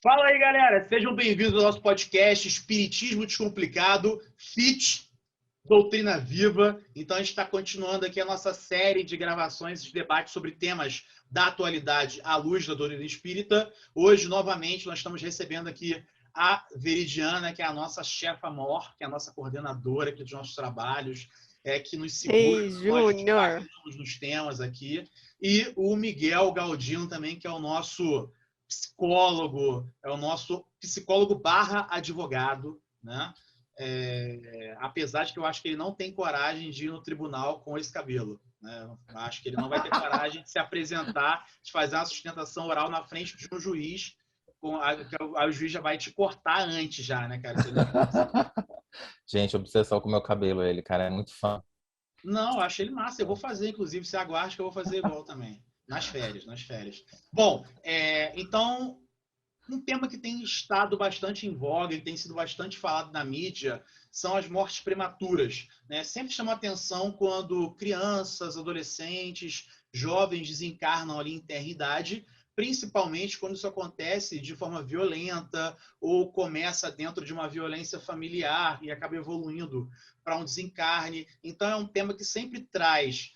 Fala aí, galera! Sejam bem-vindos ao nosso podcast Espiritismo Descomplicado, FIT, Doutrina Viva. Então, a gente está continuando aqui a nossa série de gravações, de debates sobre temas da atualidade à luz da doutrina espírita. Hoje, novamente, nós estamos recebendo aqui a Veridiana, que é a nossa chefa-mor, que é a nossa coordenadora aqui dos nossos trabalhos, que nos segura, Ei, nós Júnior! nos temas aqui. E o Miguel Galdino também, que é o nosso psicólogo, é o nosso psicólogo barra advogado, né? Apesar de que eu acho que ele não tem coragem de ir no tribunal com esse cabelo, né? Eu acho que ele não vai ter coragem de se apresentar, de fazer uma sustentação oral na frente de um juiz, aí o juiz já vai te cortar antes já, né, cara? Gente, obsessão com o meu cabelo, ele, cara, é muito fã. Não, eu acho ele massa. Eu vou fazer, inclusive, se aguarde que eu vou fazer igual também. Nas férias. Bom, então, um tema que tem estado bastante em voga e tem sido bastante falado na mídia são as mortes prematuras, né? Sempre chama atenção quando crianças, adolescentes, jovens desencarnam ali em tenra idade, principalmente quando isso acontece de forma violenta ou começa dentro de uma violência familiar e acaba evoluindo para um desencarne. Então, é um tema que sempre traz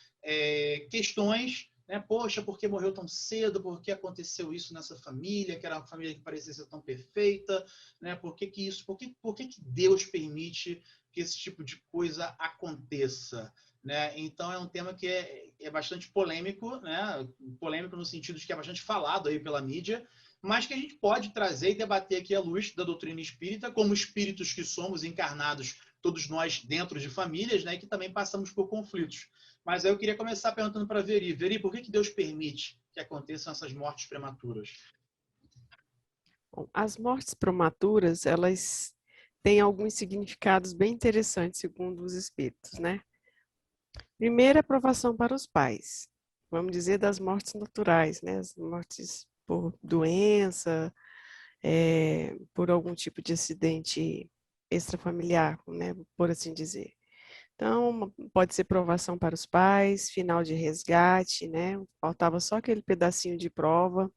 questões, né? Poxa, por que morreu tão cedo? Por que aconteceu isso nessa família, que era uma família que parecia ser tão perfeita? Né? Por que Deus permite que esse tipo de coisa aconteça? Né? Então, é um tema que é bastante polêmico, né? Polêmico no sentido de que é bastante falado aí pela mídia, mas que a gente pode trazer e debater aqui à luz da doutrina espírita, como espíritos que somos encarnados, todos nós dentro de famílias, né? E que também passamos por conflitos. Mas aí eu queria começar perguntando para a Veri. Veri, por que Deus permite que aconteçam essas mortes prematuras? Bom, as mortes prematuras, elas têm alguns significados bem interessantes, segundo os espíritos, né? Primeiro, a provação para os pais. Vamos dizer das mortes naturais, né? As mortes por doença, por algum tipo de acidente extrafamiliar, né? Por assim dizer. Então, pode ser provação para os pais, final de resgate, né? Faltava só aquele pedacinho de prova.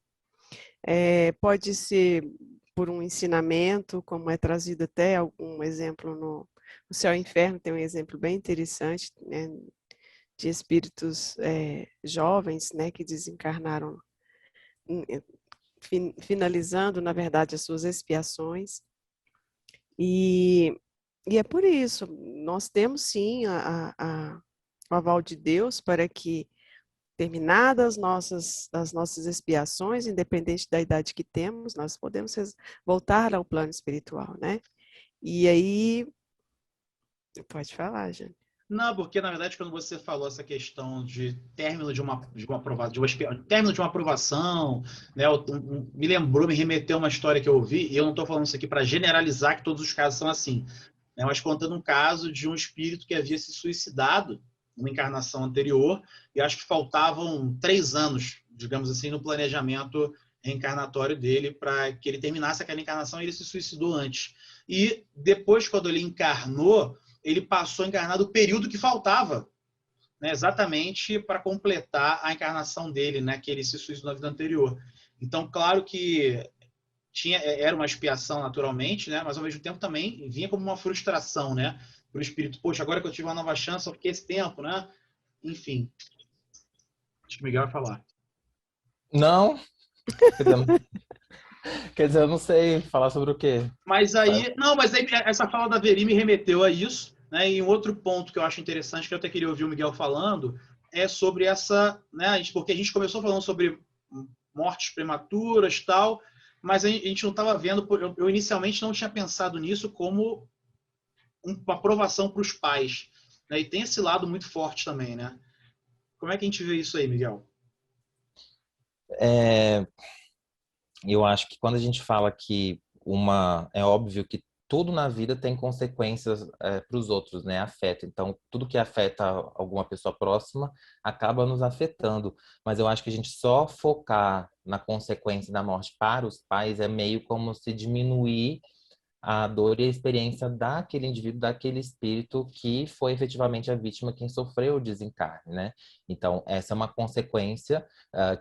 Pode ser por um ensinamento, como é trazido até algum exemplo no Céu e Inferno, tem um exemplo bem interessante, né? De espíritos jovens, né? Que desencarnaram, finalizando, na verdade, as suas expiações. E é por isso, nós temos sim o aval de Deus para que, terminadas as nossas expiações, independente da idade que temos, nós podemos voltar ao plano espiritual, né? E aí, pode falar, Jane. Não, porque, na verdade, quando você falou essa questão de término de uma aprovação, né, me remeteu a uma história que eu ouvi, e eu não estou falando isso aqui para generalizar que todos os casos são assim, né, mas contando um caso de um espírito que havia se suicidado numa encarnação anterior, e acho que faltavam 3 anos, digamos assim, no planejamento reencarnatório dele para que ele terminasse aquela encarnação, e ele se suicidou antes. E depois, quando ele encarnou, ele passou a encarnar do período que faltava, né, exatamente para completar a encarnação dele, né, que ele se suicidou na vida anterior. Então, claro que era uma expiação naturalmente, né, mas ao mesmo tempo também vinha como uma frustração, né, para o espírito. Poxa, agora que eu tive uma nova chance, eu fiquei esse tempo, né? Enfim. Acho que o Miguel vai falar. Não? Quer dizer, eu não sei falar sobre o quê. Mas aí essa fala da Veri me remeteu a isso, né? E um outro ponto que eu acho interessante, que eu até queria ouvir o Miguel falando, é sobre essa, né? Porque a gente começou falando sobre mortes prematuras e tal, mas a gente não estava vendo, eu inicialmente não tinha pensado nisso como uma aprovação para os pais, né? E tem esse lado muito forte também, né? Como é que a gente vê isso aí, Miguel? Eu acho que quando a gente fala que é óbvio que tudo na vida tem consequências para os outros, né? Afeta. Então, tudo que afeta alguma pessoa próxima acaba nos afetando. Mas eu acho que a gente só focar na consequência da morte para os pais é meio como se diminuir a dor e a experiência daquele indivíduo, daquele espírito que foi efetivamente a vítima quem sofreu o desencarne, né? Então, essa é uma consequência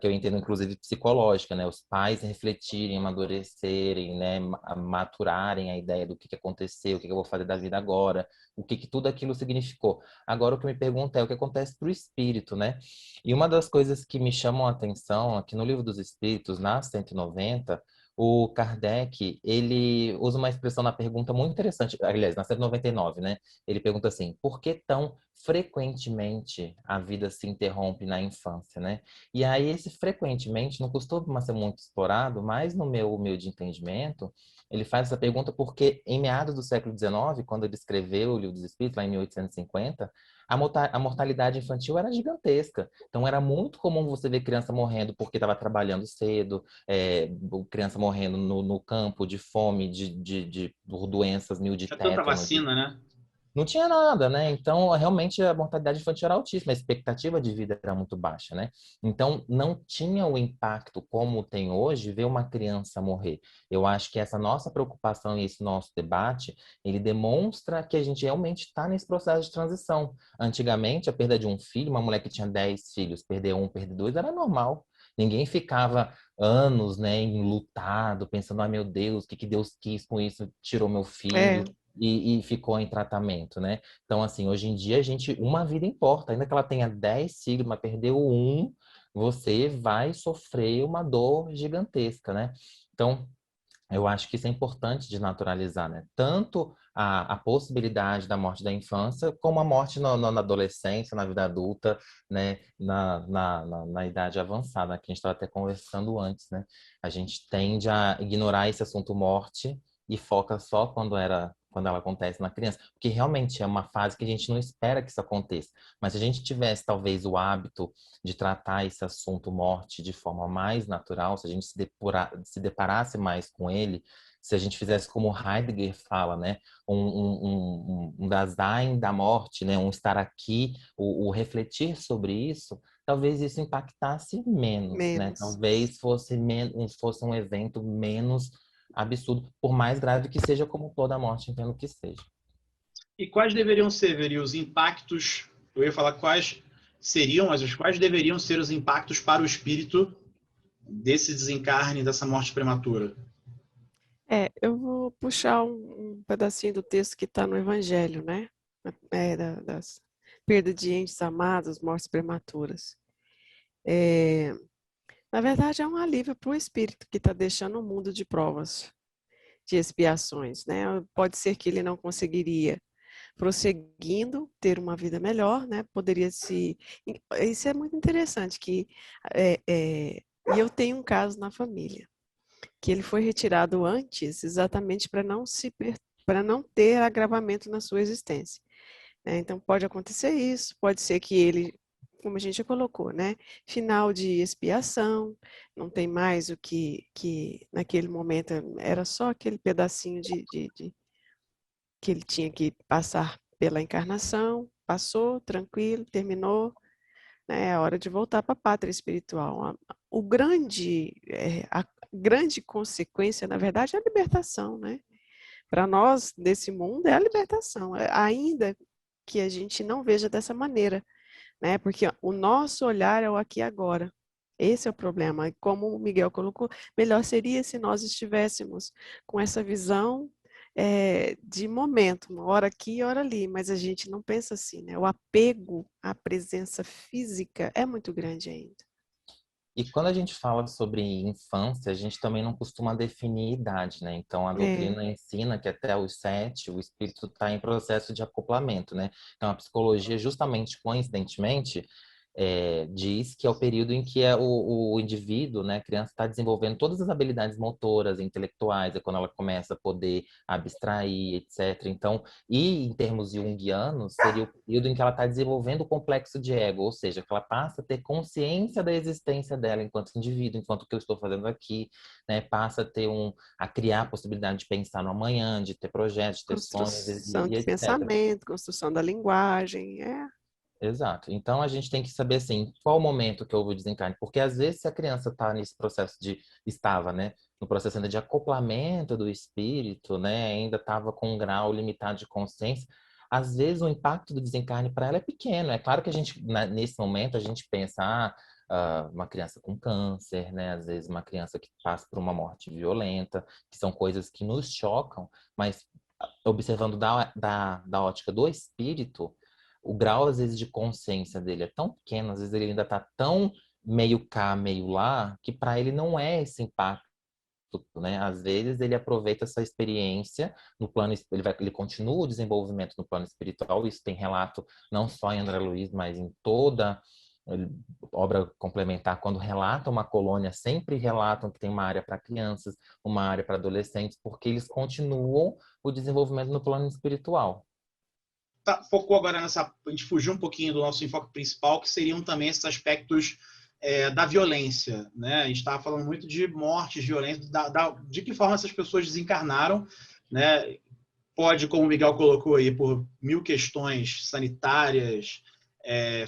que eu entendo, inclusive, psicológica, né? Os pais refletirem, amadurecerem, né? Maturarem a ideia do que aconteceu, o que eu vou fazer da vida agora, o que tudo aquilo significou. Agora, o que eu me pergunto é o que acontece para o espírito, né? E uma das coisas que me chamam a atenção aqui no Livro dos Espíritos, na 190, o Kardec, ele usa uma expressão na pergunta muito interessante, aliás, na 199, né? Ele pergunta assim, por que tão frequentemente a vida se interrompe na infância, né? E aí, esse frequentemente não costuma ser muito explorado, mas no meu humilde entendimento, ele faz essa pergunta porque em meados do século XIX, quando ele escreveu o Livro dos Espíritos, lá em 1850, a mortalidade infantil era gigantesca. Então, era muito comum você ver criança morrendo porque estava trabalhando cedo, criança morrendo no campo de fome, por doenças mil de Já tanta tétano, vacina, né? não tinha nada, né? Então, realmente, a mortalidade infantil era altíssima, a expectativa de vida era muito baixa, né? Então, não tinha o impacto como tem hoje ver uma criança morrer. Eu acho que essa nossa preocupação e esse nosso debate, ele demonstra que a gente realmente está nesse processo de transição. Antigamente, a perda de um filho, uma mulher que tinha 10 filhos, perder um, perder dois, era normal. Ninguém ficava anos, né, enlutado, pensando, ai meu Deus, o que Deus quis com isso? Tirou meu É, filho e ficou em tratamento, né? Então, assim, hoje em dia, uma vida importa. Ainda que ela tenha 10 filhos, mas perdeu um, você vai sofrer uma dor gigantesca, né? Então, eu acho que isso é importante de naturalizar, né? Tanto a possibilidade da morte da infância, como a morte na adolescência, na vida adulta, né? Na idade avançada, que a gente estava até conversando antes, né? A gente tende a ignorar esse assunto morte e foca só quando ela acontece na criança, porque realmente é uma fase que a gente não espera que isso aconteça. Mas se a gente tivesse talvez o hábito de tratar esse assunto morte de forma mais natural, se a gente se deparasse mais com ele, se a gente fizesse como Heidegger fala, né, um Dasein da morte, né, um estar aqui, o refletir sobre isso, talvez isso impactasse menos, né? menos. Talvez fosse um evento menos absurdo, por mais grave que seja, como toda morte, entendo que seja. E quais deveriam ser, Veri, os impactos? Eu ia falar quais seriam, mas os quais deveriam ser os impactos para o espírito desse desencarne, dessa morte prematura? Eu vou puxar um pedacinho do texto que está no Evangelho, né? Das perda de entes amados, mortes prematuras. Na verdade, é um alívio para o espírito que está deixando um mundo de provas, de expiações, né? Pode ser que ele não conseguiria, prosseguindo, ter uma vida melhor, né? Poderia se... Isso é muito interessante, e eu tenho um caso na família, que ele foi retirado antes, exatamente para não ter agravamento na sua existência, né? Então, pode acontecer isso, pode ser que ele, como a gente já colocou, né? Final de expiação, não tem mais o que naquele momento era só aquele pedacinho que ele tinha que passar pela encarnação, passou, tranquilo, terminou, né? É hora de voltar para a pátria espiritual. A grande consequência, na verdade, é a libertação, né? Para nós, desse mundo, é a libertação, ainda que a gente não veja dessa maneira, né? Porque o nosso olhar é o aqui e agora. Esse é o problema. E como o Miguel colocou, melhor seria se nós estivéssemos com essa visão de momento, uma hora aqui, hora ali, mas a gente não pensa assim, né? O apego à presença física é muito grande ainda. E quando a gente fala sobre infância, a gente também não costuma definir idade, né? Então, a É, doutrina ensina que até os 7, o espírito está em processo de acoplamento, né? Então, a psicologia, justamente, coincidentemente, diz que é o período em que o indivíduo, né, a criança está desenvolvendo todas as habilidades motoras, intelectuais, é quando ela começa a poder abstrair, etc. Então, e em termos junguianos, seria o período em que ela está desenvolvendo o complexo de ego, ou seja, que ela passa a ter consciência da existência dela enquanto indivíduo, enquanto o que eu estou fazendo aqui, né, passa a criar a possibilidade de pensar no amanhã, de ter projetos, de ter sonhos construção e de etc. pensamento, construção da linguagem, Exato. Então a gente tem que saber assim, qual o momento que houve o desencarne, porque às vezes se a criança está nesse processo estava, né, no processo ainda de acoplamento do espírito, né, ainda estava com um grau limitado de consciência, às vezes o impacto do desencarne para ela é pequeno. É claro que a gente, nesse momento, a gente pensa, uma criança com câncer, né, às vezes uma criança que passa por uma morte violenta, que são coisas que nos chocam, mas observando da ótica do espírito, o grau, às vezes, de consciência dele é tão pequeno, às vezes ele ainda está tão meio cá, meio lá, que para ele não é esse impacto, né? Às vezes ele aproveita essa experiência no plano, ele continua o desenvolvimento no plano espiritual. Isso tem relato não só em André Luiz, mas em toda obra complementar. Quando relata uma colônia, sempre relatam que tem uma área para crianças, uma área para adolescentes, porque eles continuam o desenvolvimento no plano espiritual. Focou agora nessa... A gente fugiu um pouquinho do nosso enfoque principal, que seriam também esses aspectos da violência, né? A gente estava falando muito de mortes, violência, de que forma essas pessoas desencarnaram, né? Pode, como o Miguel colocou aí, por 1000 questões sanitárias,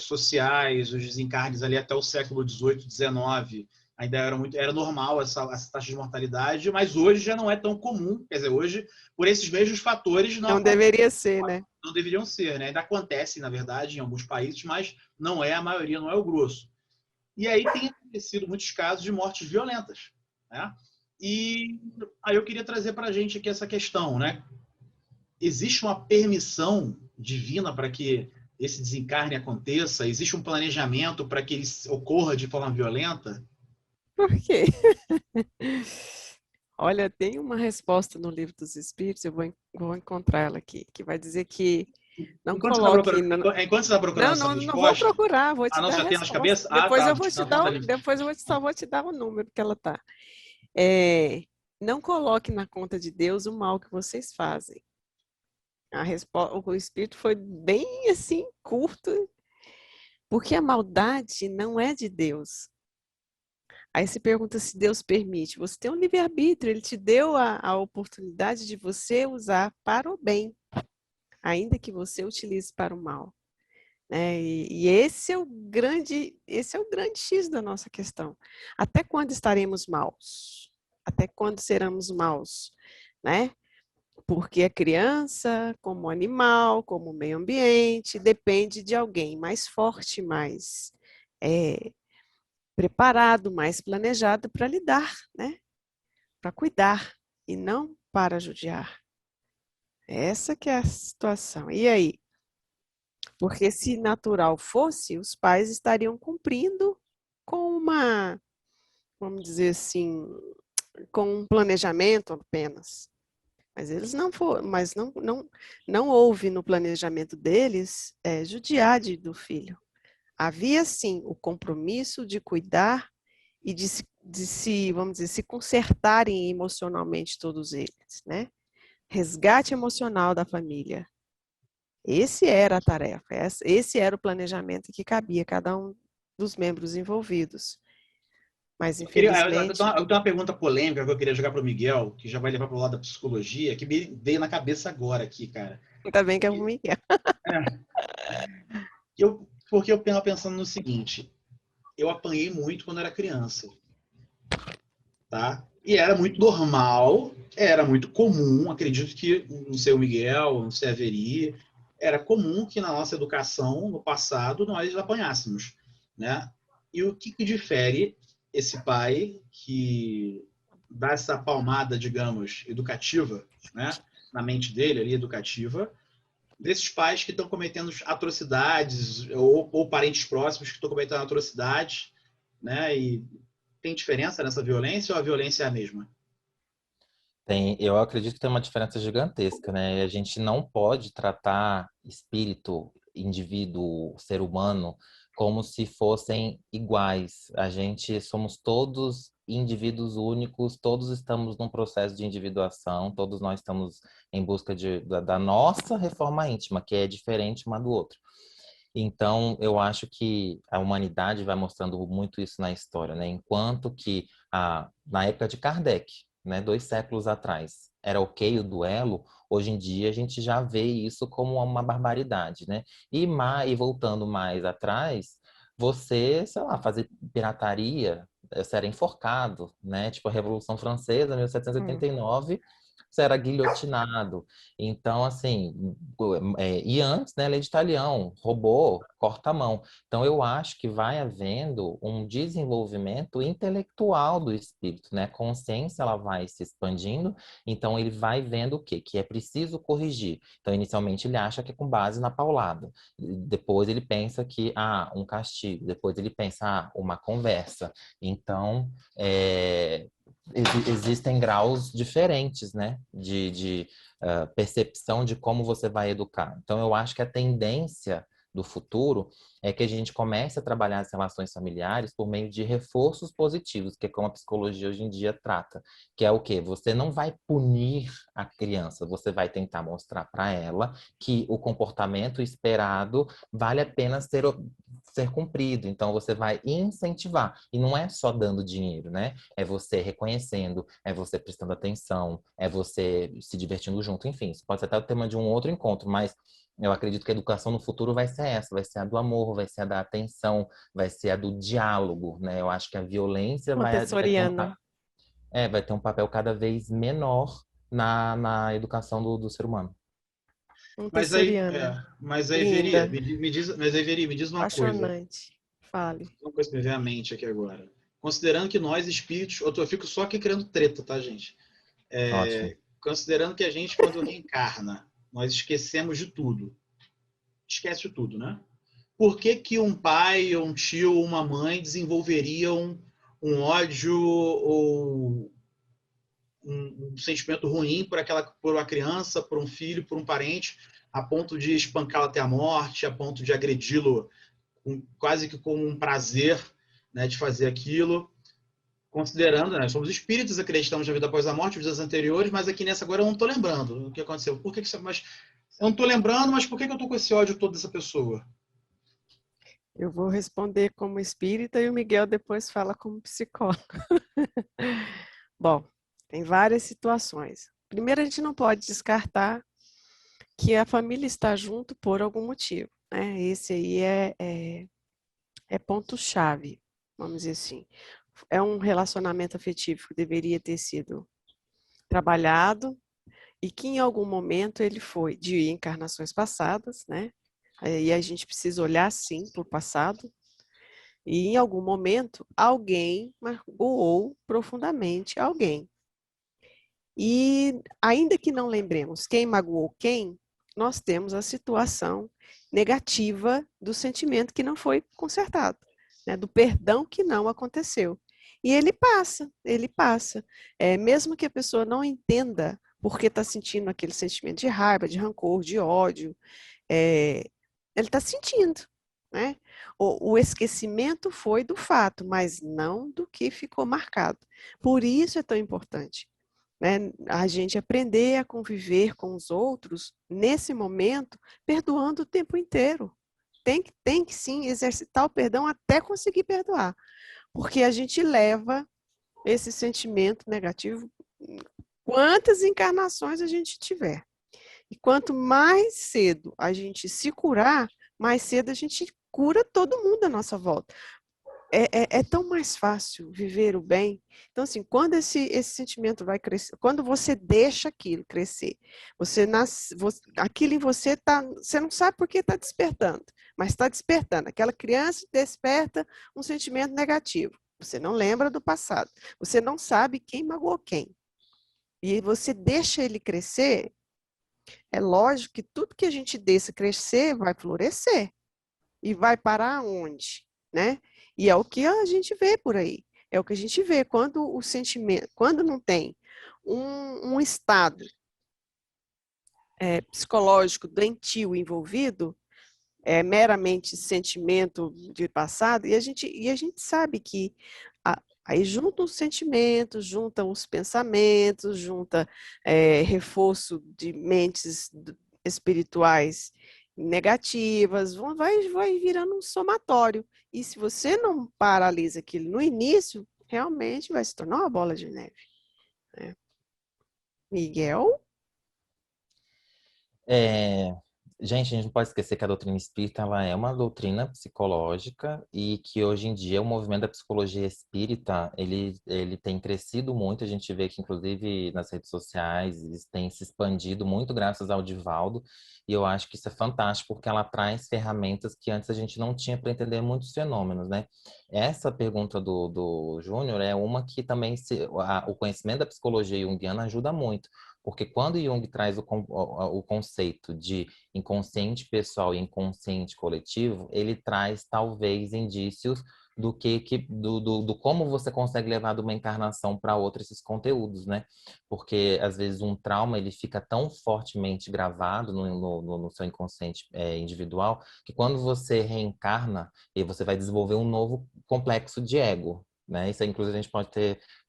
sociais, os desencarnes ali até o século XVIII, XIX, ainda era normal essa taxa de mortalidade, mas hoje já não é tão comum. Quer dizer, hoje, por esses mesmos fatores... Não deveria ser, né? Não deveriam ser, né? Ainda acontece, na verdade, em alguns países, mas não é a maioria, não é o grosso. E aí tem acontecido muitos casos de mortes violentas, né? E aí eu queria trazer para a gente aqui essa questão, né? Existe uma permissão divina para que esse desencarne aconteça? Existe um planejamento para que ele ocorra de forma violenta? Por quê? Olha, tem uma resposta no Livro dos Espíritos, eu vou encontrar ela aqui, que vai dizer que não Enquanto coloque... você está procurando essa Não vou resposta... procurar, vou te não, dar você a tem nas cabeças? resposta. Depois eu vou te Então dar, conta ali. depois só vou te dar o número que ela tá. Não coloque na conta de Deus o mal que vocês fazem. O Espírito foi bem assim, curto, porque a maldade não é de Deus. Aí se pergunta se Deus permite. Você tem um livre-arbítrio, Ele te deu a oportunidade de você usar para o bem, ainda que você utilize para o mal. E esse é o grande X da nossa questão. Até quando estaremos maus? Até quando seremos maus? Né? Porque a criança, como animal, como meio ambiente, depende de alguém mais forte, mais preparado, mais planejado para lidar, né? Para cuidar e não para judiar. Essa que é a situação. E aí? Porque se natural fosse, os pais estariam cumprindo com vamos dizer assim, com um planejamento apenas. Mas eles não foram, mas não houve no planejamento deles judiar do filho. Havia sim o compromisso de cuidar e de se, vamos dizer, se consertarem emocionalmente todos eles, né? Resgate emocional da família. Esse era a tarefa, esse era o planejamento que cabia a cada um dos membros envolvidos. Mas, infelizmente... Eu tenho uma pergunta polêmica que eu queria jogar para o Miguel, que já vai levar para o lado da psicologia, que me veio na cabeça agora aqui, cara. Ainda bem que é o Miguel. Porque eu estava pensando no seguinte, eu apanhei muito quando era criança, tá? E era muito normal, era muito comum, acredito que, não sei o Miguel, não sei a Veri, era comum que na nossa educação, no passado, nós apanhássemos, né? E o que difere esse pai que dá essa palmada, digamos, educativa, né? Na mente dele, ali, educativa, desses pais que estão cometendo atrocidades, ou parentes próximos que estão cometendo atrocidades, né? E tem diferença nessa violência ou a violência é a mesma? Eu acredito que tem uma diferença gigantesca, né? A gente não pode tratar espírito, indivíduo, ser humano, como se fossem iguais. A gente somos todos indivíduos únicos, todos estamos num processo de individuação, todos nós estamos em busca da nossa reforma íntima, que é diferente uma do outro. Então, eu acho que a humanidade vai mostrando muito isso na história, né? Enquanto que na época de Kardec, né, 2 séculos atrás, era ok o duelo, hoje em dia a gente já vê isso como uma barbaridade, né? E voltando mais atrás, você, sei lá, fazer pirataria você era enforcado, né? Tipo a Revolução Francesa, 1789, você era guilhotinado. Então, assim, e antes, né, lei de talião, roubou, corta a mão. Então, eu acho que vai havendo um desenvolvimento intelectual do espírito, né? A consciência, ela vai se expandindo, então ele vai vendo o quê? Que é preciso corrigir. Então, inicialmente, ele acha que é com base na paulada. Depois, ele pensa que, um castigo. Depois, ele pensa, uma conversa. Então, existem graus diferentes, né, de percepção de como você vai educar. Então, eu acho que a tendência do futuro é que a gente comece a trabalhar as relações familiares por meio de reforços positivos, que é como a psicologia hoje em dia trata, que é o quê? Você não vai punir a criança, você vai tentar mostrar para ela que o comportamento esperado vale a pena ser cumprido. Então, você vai incentivar. E não é só dando dinheiro, né? É você reconhecendo, é você prestando atenção, é você se divertindo junto. Enfim, isso pode ser até o tema de um outro encontro, mas eu acredito que a educação no futuro vai ser essa, vai ser a do amor, vai ser a da atenção, vai ser a do diálogo, né? Eu acho que a violência Montessoriana. vai ter um papel cada vez menor na educação do ser humano. Montessoriana. Mas aí, Veri, Linda. me diz uma coisa. Apaixonante. Fale. Uma coisa que me vem à mente aqui agora. Considerando que nós, espíritos, eu fico só aqui criando treta, tá, gente? Ótimo. Considerando que a gente, quando reencarna, nós esquecemos de tudo. Esquece de tudo, né? Por que que um pai, um tio, uma mãe desenvolveriam um ódio ou um sentimento ruim por uma criança, por um filho, por um parente, a ponto de espancá-lo até a morte, a ponto de agredi-lo quase que como um prazer, né, de fazer aquilo, considerando, né, somos espíritos, acreditamos na vida após a morte, vidas anteriores, mas aqui nessa agora eu não estou lembrando o que aconteceu. Por que mas eu não estou lembrando, mas por que eu estou com esse ódio todo dessa pessoa? Eu vou responder como espírita e o Miguel depois fala como psicólogo. Bom, tem várias situações. Primeiro, a gente não pode descartar que a família está junto por algum motivo, né? Esse aí é ponto-chave, vamos dizer assim. É um relacionamento afetivo que deveria ter sido trabalhado e que em algum momento ele foi de encarnações passadas, né? E a gente precisa olhar sim para o passado. E em algum momento alguém magoou profundamente alguém. E ainda que não lembremos quem magoou quem, nós temos a situação negativa do sentimento que não foi consertado, né? Do perdão que não aconteceu. E ele passa. Mesmo que a pessoa não entenda por que está sentindo aquele sentimento de raiva, de rancor, de ódio, ele está sentindo, né? O esquecimento foi do fato, mas não do que ficou marcado. Por isso é tão importante, né, a gente aprender a conviver com os outros nesse momento, perdoando o tempo inteiro. Tem que sim exercitar o perdão até conseguir perdoar, porque a gente leva esse sentimento negativo quantas encarnações a gente tiver. E quanto mais cedo a gente se curar, mais cedo a gente cura todo mundo à nossa volta. É tão mais fácil viver o bem. Então, assim, quando esse sentimento vai crescer, quando você deixa aquilo crescer, aquilo em você você não sabe por que está despertando, mas está despertando. Aquela criança desperta um sentimento negativo. Você não lembra do passado. Você não sabe quem magoou quem. E você deixa ele crescer, é lógico que tudo que a gente deixa crescer vai florescer. E vai parar onde, né? E é o que a gente vê por aí. É o que a gente vê quando o sentimento, quando não tem um estado psicológico doentio envolvido, meramente sentimento de passado, e a gente sabe que aí junta os sentimentos, junta os pensamentos, junta reforço de mentes espirituais negativas, vai virando um somatório. E se você não paralisa aquilo no início, realmente vai se tornar uma bola de neve, né? Miguel? Gente, a gente não pode esquecer que a doutrina espírita ela é uma doutrina psicológica e que hoje em dia o movimento da psicologia espírita ele tem crescido muito. A gente vê que, inclusive, nas redes sociais, eles têm se expandido muito graças ao Divaldo. E eu acho que isso é fantástico porque ela traz ferramentas que antes a gente não tinha para entender muitos fenômenos, né? Essa pergunta do Júnior é uma que também o conhecimento da psicologia junguiana ajuda muito. Porque quando Jung traz o conceito de inconsciente pessoal e inconsciente coletivo, ele traz talvez indícios do como você consegue levar de uma encarnação para outra esses conteúdos, né? Porque às vezes um trauma ele fica tão fortemente gravado no seu inconsciente individual que quando você reencarna, você vai desenvolver um novo complexo de ego. Né? Isso aí, inclusive, a gente pode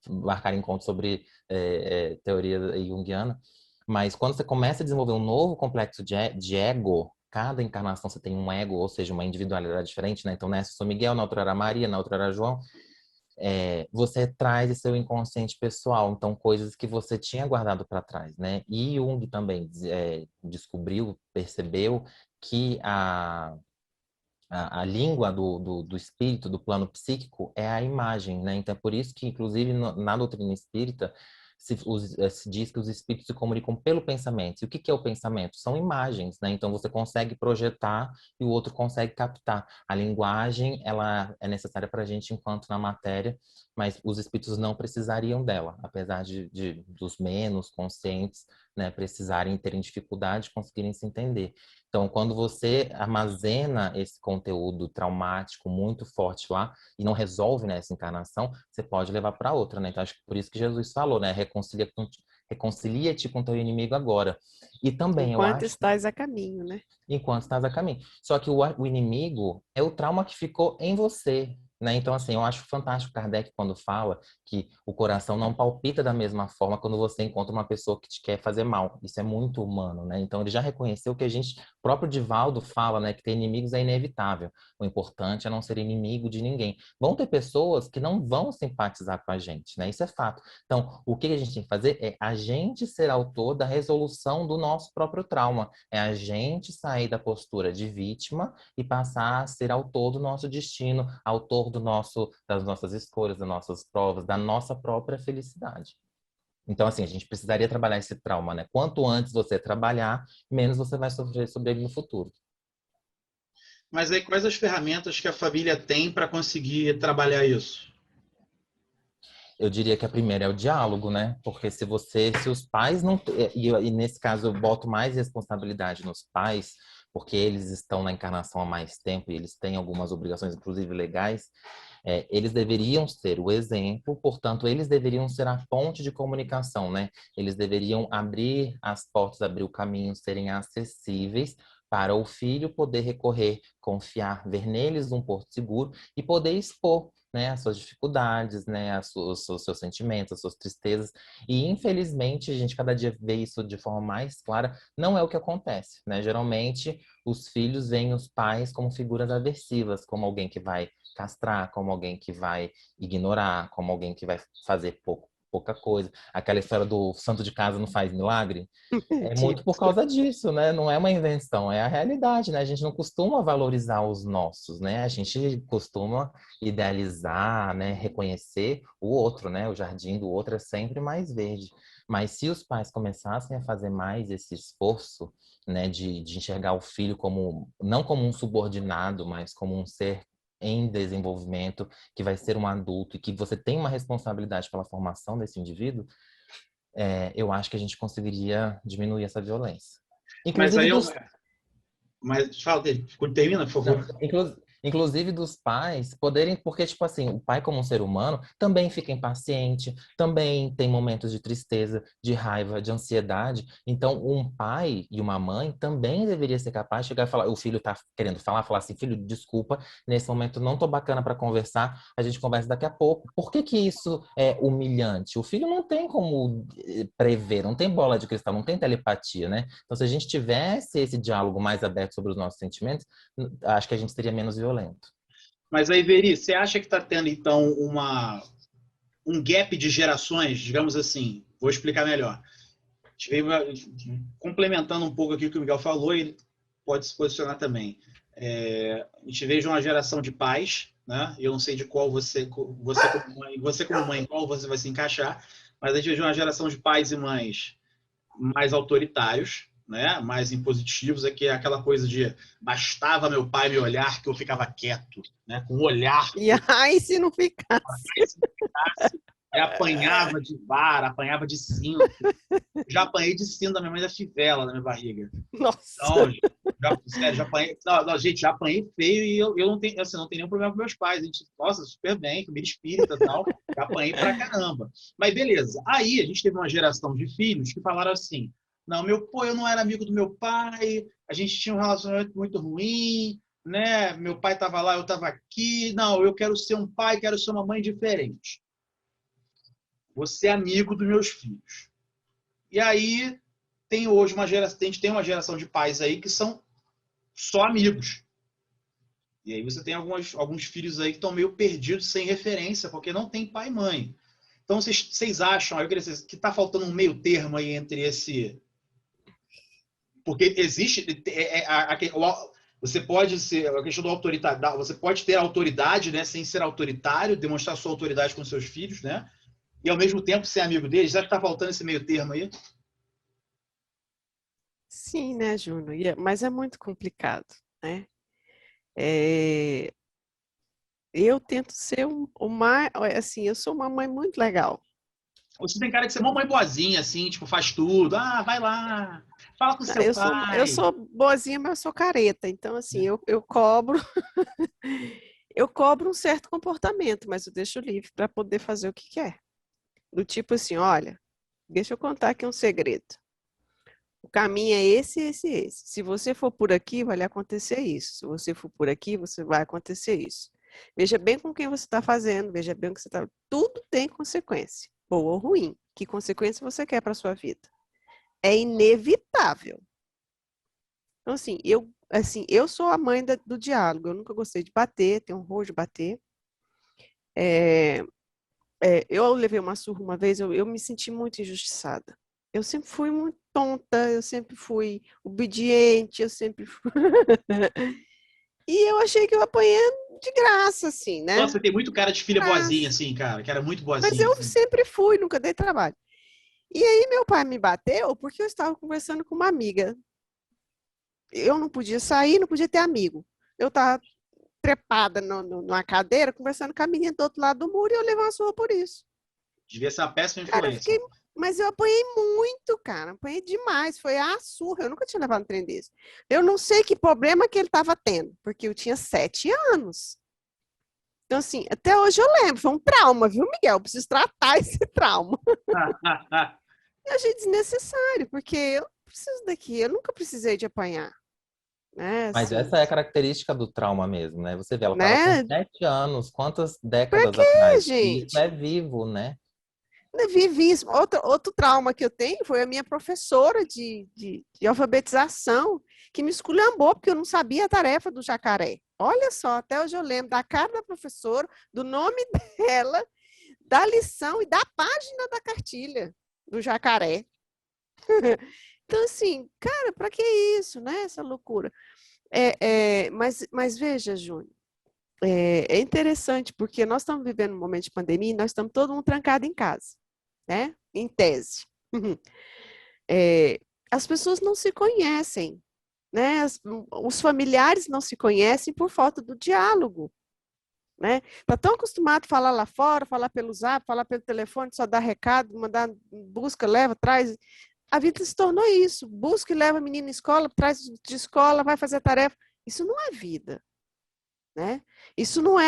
marcar encontro sobre teoria junguiana, mas quando você começa a desenvolver um novo complexo de ego, cada encarnação você tem um ego, ou seja, uma individualidade diferente, né? Então, nessa eu sou Miguel, na outra era Maria, na outra era João. Você traz esse seu inconsciente pessoal, então coisas que você tinha guardado para trás, né? E Jung também descobriu, percebeu que a língua do espírito, do plano psíquico, é a imagem, né? Então é por isso que, inclusive, na doutrina espírita, se diz que os espíritos se comunicam pelo pensamento. E o que é o pensamento? São imagens, né? Então você consegue projetar e o outro consegue captar. A linguagem, ela é necessária para a gente enquanto na matéria, mas os espíritos não precisariam dela, apesar dos menos conscientes, né, precisarem terem dificuldade de conseguirem se entender. Então, quando você armazena esse conteúdo traumático muito forte lá e não resolve nessa encarnação, você pode levar para outra, né? Então, acho que por isso que Jesus falou, né? Reconcilia-te com teu inimigo agora. E também, eu Enquanto acho, estás a caminho, né? enquanto estás a caminho. Só que o inimigo é o trauma que ficou em você, né? Então, assim, eu acho fantástico Kardec quando fala que o coração não palpita da mesma forma quando você encontra uma pessoa que te quer fazer mal. Isso é muito humano, né? Então, ele já reconheceu que o próprio Divaldo fala, né, que ter inimigos é inevitável. O importante é não ser inimigo de ninguém. Vão ter pessoas que não vão simpatizar com a gente, né? Isso é fato. Então, o que a gente tem que fazer é a gente ser autor da resolução do nosso próprio trauma. É a gente sair da postura de vítima e passar a ser autor do nosso destino, autor das nossas escolhas, das nossas provas, da nossa própria felicidade. Então, assim, a gente precisaria trabalhar esse trauma, né? Quanto antes você trabalhar, menos você vai sofrer sobre ele no futuro. Mas aí, quais as ferramentas que a família tem para conseguir trabalhar isso? Eu diria que a primeira é o diálogo, né? Porque se os pais não... E nesse caso eu boto mais responsabilidade nos pais, porque eles estão na encarnação há mais tempo e eles têm algumas obrigações, inclusive legais, eles deveriam ser o exemplo, portanto, eles deveriam ser a ponte de comunicação, né? Eles deveriam abrir as portas, abrir o caminho, serem acessíveis para o filho poder recorrer, confiar, ver neles um porto seguro e poder expor, né, as suas dificuldades, né, os seus sentimentos, as suas tristezas. E, infelizmente, a gente cada dia vê isso de forma mais clara, não é o que acontece, né? Geralmente, os filhos veem os pais como figuras aversivas, como alguém que vai castrar, como alguém que vai ignorar, como alguém que vai fazer pouca coisa. Aquela história do santo de casa não faz milagre, é muito por Tipo, causa disso, né? Não é uma invenção, é a realidade, né? A gente não costuma valorizar os nossos, né? A gente costuma idealizar, né? Reconhecer o outro, né? O jardim do outro é sempre mais verde. Mas se os pais começassem a fazer mais esse esforço, né? De enxergar o filho como, não como um subordinado, mas como um ser em desenvolvimento, que vai ser um adulto e que você tem uma responsabilidade pela formação desse indivíduo, eu acho que a gente conseguiria diminuir essa violência. Mas Inclusive aí eu. dos, Mas fala dele, termina, por não, favor. inclusive dos pais poderem, porque, tipo assim, o pai, como um ser humano, também fica impaciente, também tem momentos de tristeza, de raiva, de ansiedade. Então, um pai e uma mãe também deveria ser capaz de chegar e falar, o filho tá querendo falar assim, filho, desculpa, nesse momento não tô bacana para conversar, a gente conversa daqui a pouco. Por que que isso é humilhante? O filho não tem como prever, não tem bola de cristal, não tem telepatia, né? Então, se a gente tivesse esse diálogo mais aberto sobre os nossos sentimentos, acho que a gente seria menos violento. Mas aí, Veri, você acha que está tendo, então, um gap de gerações, digamos assim? Vou explicar melhor. Complementando um pouco aqui o que o Miguel falou, pode se posicionar também. A gente veio de uma geração de pais, né? Eu não sei de qual você como mãe, qual você vai se encaixar, mas a gente veio de uma geração de pais e mães mais autoritários, né? Mais impositivos, que é aquela coisa de bastava meu pai me olhar que eu ficava quieto, né? Com o olhar. E aí, se não ficasse? Apanhava de vara, apanhava de cinto. Já apanhei de cinto da minha mãe da fivela na minha barriga. Nossa! Então, sério, já apanhei. Não, gente, já apanhei feio e eu não tenho, assim, não tenho nenhum problema com meus pais. A gente, nossa, super bem, família espírita e tal. Já apanhei pra caramba. Mas beleza. Aí a gente teve uma geração de filhos que falaram assim: não, eu não era amigo do meu pai, a gente tinha um relacionamento muito ruim, né? Meu pai estava lá, eu estava aqui. Não, eu quero ser um pai, quero ser uma mãe diferente. Vou ser amigo dos meus filhos. E aí tem hoje a gente tem uma geração de pais aí que são só amigos. E aí você tem alguns filhos aí que estão meio perdidos, sem referência, porque não tem pai e mãe. Então vocês acham, eu queria dizer, que está faltando um meio termo aí entre esse... Porque existe... Você pode ser... A questão do autoritário... Você pode ter autoridade, né, sem ser autoritário, demonstrar sua autoridade com seus filhos, né? E ao mesmo tempo ser amigo deles. Você acha que está faltando esse meio termo aí? Sim, né, Júnior? Mas é muito complicado, né? Eu tento ser assim, eu sou uma mãe muito legal. Você tem cara de ser uma mãe boazinha, assim, tipo, faz tudo. Ah, vai lá, fala com seu pai. Eu sou boazinha, mas eu sou careta. Então, assim, eu cobro, eu cobro um certo comportamento, mas eu deixo livre para poder fazer o que quer. Do tipo assim, olha, deixa eu contar aqui um segredo. O caminho é esse, esse, esse. Se você for por aqui, vai lhe acontecer isso. Se você for por aqui, você vai acontecer isso. Veja bem com quem você está fazendo, veja bem o que você está... Tudo tem consequência, boa ou ruim. Que consequência você quer para a sua vida? É inevitável. Então, eu sou a mãe do diálogo. Eu nunca gostei de bater, tenho horror de bater. Eu levei uma surra uma vez, eu me senti muito injustiçada. Eu sempre fui muito tonta, eu sempre fui obediente, eu sempre fui... E eu achei que eu apanhei de graça, assim, né? Nossa, você tem muito cara de filha boazinha, assim, cara. Que era muito boazinha. Mas eu assim. sempre fui, nunca dei trabalho. E aí meu pai me bateu porque eu estava conversando com uma amiga. Eu não podia sair, não podia ter amigo. Eu estava trepada numa cadeira, conversando com a menina do outro lado do muro e eu levei uma surra por isso. Devia ser uma péssima Cara, influência. mas eu apanhei muito, cara. Apanhei demais. Foi a surra. Eu nunca tinha levado um trem desse. Eu não sei que problema que ele estava tendo, porque eu tinha 7 anos. Então, assim, até hoje eu lembro. Foi um trauma, viu, Miguel? Eu preciso tratar esse trauma. Eu achei desnecessário, porque eu preciso daqui. Eu nunca precisei de apanhar. Né? Mas Assim, essa é a característica do trauma mesmo, né? Você vê, ela estava né? com 7 anos, quantas Pra décadas quê, atrás? Isso gente? é vivo, né? Eu vivi isso. Outro trauma que eu tenho foi a minha professora de alfabetização, que me esculhambou, porque eu não sabia a tarefa do jacaré. Olha só, até hoje eu lembro da cara da professora, do nome dela, da lição e da página da cartilha do jacaré. Então, assim, cara, para que isso, né? Essa loucura. Mas veja, Júnior, é interessante, porque nós estamos vivendo um momento de pandemia e nós estamos todo mundo trancado em casa, né? Em tese. As pessoas não se conhecem, né? Os familiares não se conhecem por falta do diálogo, né? Tá tão acostumado a falar lá fora, falar pelo zap, falar pelo telefone, só dar recado, mandar busca, leva, traz. A vida se tornou isso. Busca e leva a menina em escola, traz de escola, vai fazer a tarefa. Isso não é vida, né? Isso não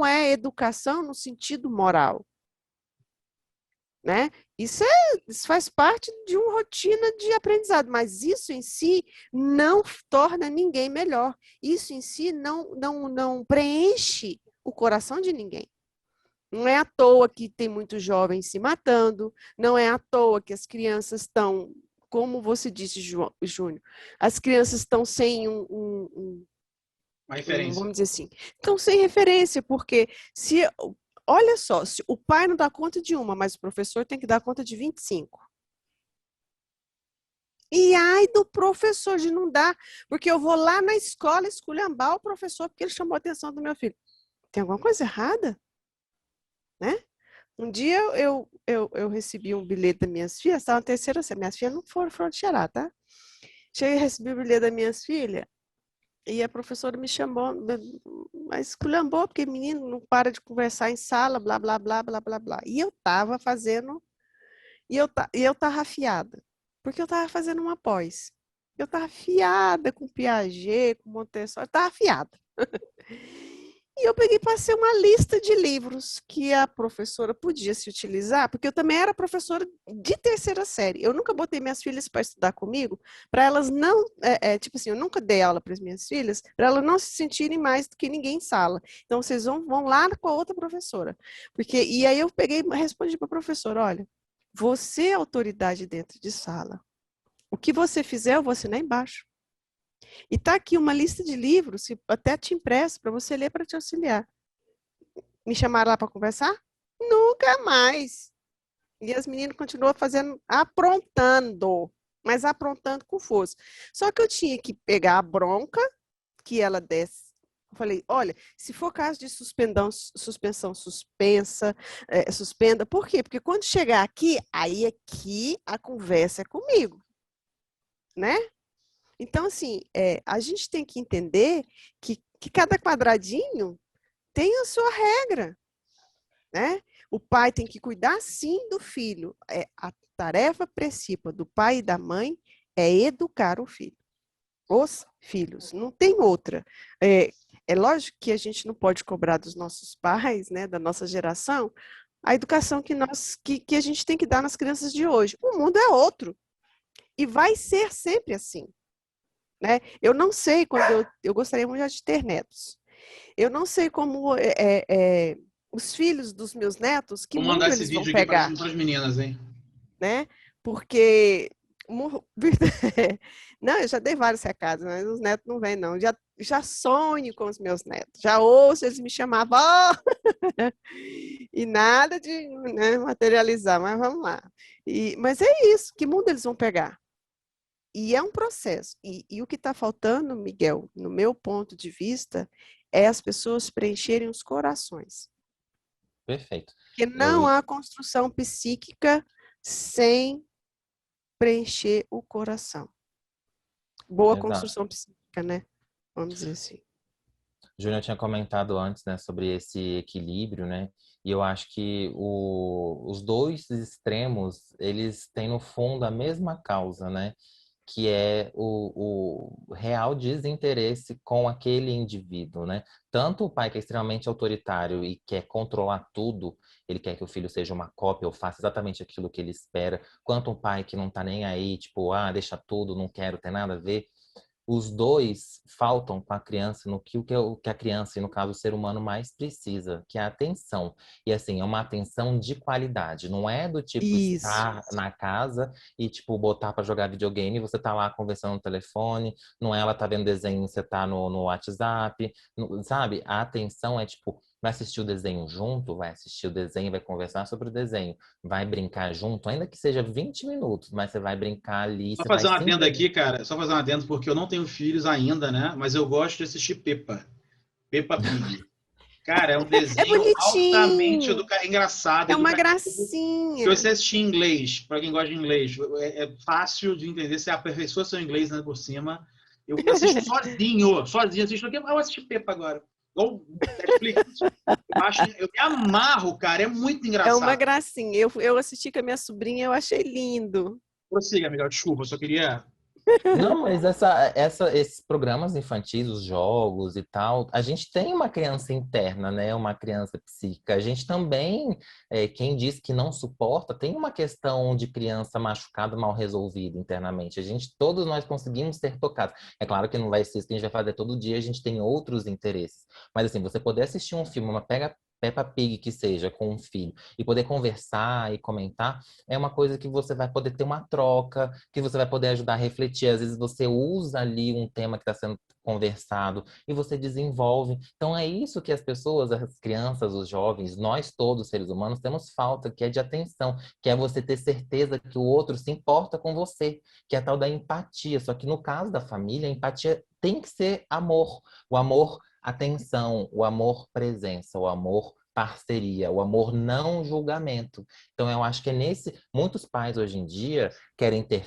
é educação no sentido moral, né? Isso faz parte de uma rotina de aprendizado, mas isso em si não torna ninguém melhor. Isso em si não preenche o coração de ninguém. Não é à toa que tem muitos jovens se matando, não é à toa que as crianças estão, como você disse, Júnior, as crianças estão sem uma referência. Vamos dizer assim, estão sem referência, porque olha só, se o pai não dá conta de uma, mas o professor tem que dar conta de 25. E ai do professor de não dar, porque eu vou lá na escola esculhambar o professor porque ele chamou a atenção do meu filho. Tem alguma coisa errada, né? Um dia eu recebi um bilhete das minhas filhas, estava na terceira série, minhas filhas não foram cheirar, tá? Cheguei a receber o bilhete das minhas filhas e a professora me chamou, mas esculhambou, porque menino não para de conversar em sala, blá, blá, blá, blá, blá, blá. E eu estava fazendo, e eu estava afiada, porque eu estava fazendo uma pós. Eu estava afiada com Piaget, com Montessori, estava afiada. E eu peguei e passei uma lista de livros que a professora podia se utilizar, porque eu também era professora de terceira série. Eu nunca botei minhas filhas para estudar comigo, para elas não, tipo assim, eu nunca dei aula para as minhas filhas, para elas não se sentirem mais do que ninguém em sala. Então, vocês vão lá com a outra professora. E aí eu peguei e respondi para a professora, olha, você é autoridade dentro de sala. O que você fizer, eu vou assinar embaixo. E está aqui uma lista de livros, que até te impresso, para você ler para te auxiliar. Me chamaram lá para conversar? Nunca mais. E as meninas continuam fazendo, aprontando, mas aprontando com força. Só que eu tinha que pegar a bronca que ela desse. Eu falei, olha, se for caso de suspensão suspenda. Por quê? Porque quando chegar aqui, aí aqui a conversa é comigo, né? Então, assim, a gente tem que entender que cada quadradinho tem a sua regra, né? O pai tem que cuidar, sim, do filho. A tarefa principal do pai e da mãe é educar o filho. Os filhos, não tem outra. É lógico que a gente não pode cobrar dos nossos pais, né, da nossa geração, a educação que a gente tem que dar nas crianças de hoje. O mundo é outro. E vai ser sempre assim. Né? Eu não sei quando eu gostaria muito de ter netos. Eu não sei como os filhos dos meus netos, que mundo eles vão pegar. Vou mandar esse vídeo aqui para as meninas, hein? Né? Porque não, eu já dei vários recados, mas os netos não vêm, não. Já sonho com os meus netos. Já ouço eles me chamar, vó! E nada de, né, materializar, mas vamos lá. Mas é isso, que mundo eles vão pegar? E é um processo. E o que está faltando, Miguel, no meu ponto de vista, é as pessoas preencherem os corações. Perfeito. Porque não há construção psíquica sem preencher o coração. Boa Exato. construção psíquica, né? Vamos dizer assim. Júnior tinha comentado antes, né, sobre esse equilíbrio, né? E eu acho que os dois extremos, eles têm no fundo a mesma causa, né? Que é o real desinteresse com aquele indivíduo, né? Tanto o pai que é extremamente autoritário e quer controlar tudo, ele quer que o filho seja uma cópia ou faça exatamente aquilo que ele espera, quanto um pai que não tá nem aí, tipo, deixa tudo, não quero ter nada a ver. Os dois faltam com a criança no que a criança, e no caso o ser humano, mais precisa, que é a atenção. E assim, é uma atenção de qualidade. Não é do tipo estar na casa e tipo botar para jogar videogame e você tá lá conversando no telefone. Não é ela tá vendo desenho e você tá no WhatsApp. Sabe? A atenção é tipo, vai assistir o desenho junto, vai assistir o desenho, vai conversar sobre o desenho, vai brincar junto, ainda que seja 20 minutos, mas você vai brincar ali. Só Você fazer vai um adendo simplesmente... aqui, cara. Só fazer um adendo, porque eu não tenho filhos ainda, né? Mas eu gosto de assistir Peppa Pig. Cara, é um É desenho altamente bonitinho. engraçado, É uma educativo. Eu gracinha. sei assistir em inglês, para quem gosta de inglês. É fácil de entender, você aperfeiçoa seu inglês, né, por cima. Eu assisto sozinho, assisto aqui. Eu assisti Peppa agora. Igual Netflix. Eu me amarro, cara. É muito É uma engraçado. gracinha. Eu assisti com a minha sobrinha, eu achei lindo. Prossiga, Miguel. Desculpa, eu só queria... Não, mas esses programas infantis, os jogos e tal, a gente tem uma criança interna, né? Uma criança psíquica. A gente também, quem diz que não suporta, tem uma questão de criança machucada, mal resolvida internamente. Todos nós conseguimos ser tocados. É claro que não vai ser isso que a gente vai fazer todo dia, a gente tem outros interesses. Mas assim, você poder assistir um filme, Peppa Pig que seja, com um filho, e poder conversar e comentar, é uma coisa que você vai poder ter uma troca, que você vai poder ajudar a refletir. Às vezes você usa ali um tema que está sendo conversado e você desenvolve. Então é isso que as pessoas, as crianças, os jovens, nós todos, seres humanos, temos falta, que é de atenção, que é você ter certeza que o outro se importa com você, que é a tal da empatia. Só que no caso da família, a empatia tem que ser amor. O amor atenção, o amor presença, o amor parceria, o amor não julgamento. Então eu acho que é nesse, muitos pais hoje em dia querem ter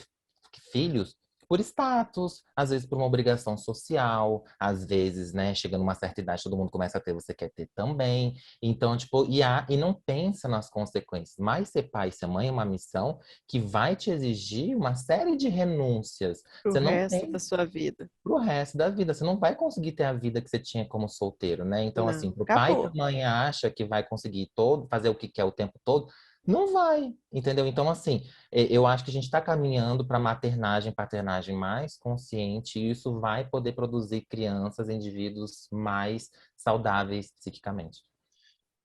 filhos por status, às vezes por uma obrigação social, às vezes, né, chegando uma certa idade, todo mundo começa a ter, você quer ter também. Então, tipo, e não pensa nas consequências. Mas ser pai e ser mãe é uma missão que vai te exigir uma série de renúncias. Pro Você não resto da tem sua vida. pro resto da vida. Você não vai conseguir ter a vida que você tinha como solteiro, né? Então, assim, Não, pro pai que a acabou. mãe acha que vai conseguir todo, fazer o que quer o tempo todo, não vai, entendeu? Então, assim, eu acho que a gente está caminhando para maternagem, paternagem mais consciente, e isso vai poder produzir crianças, indivíduos mais saudáveis psiquicamente.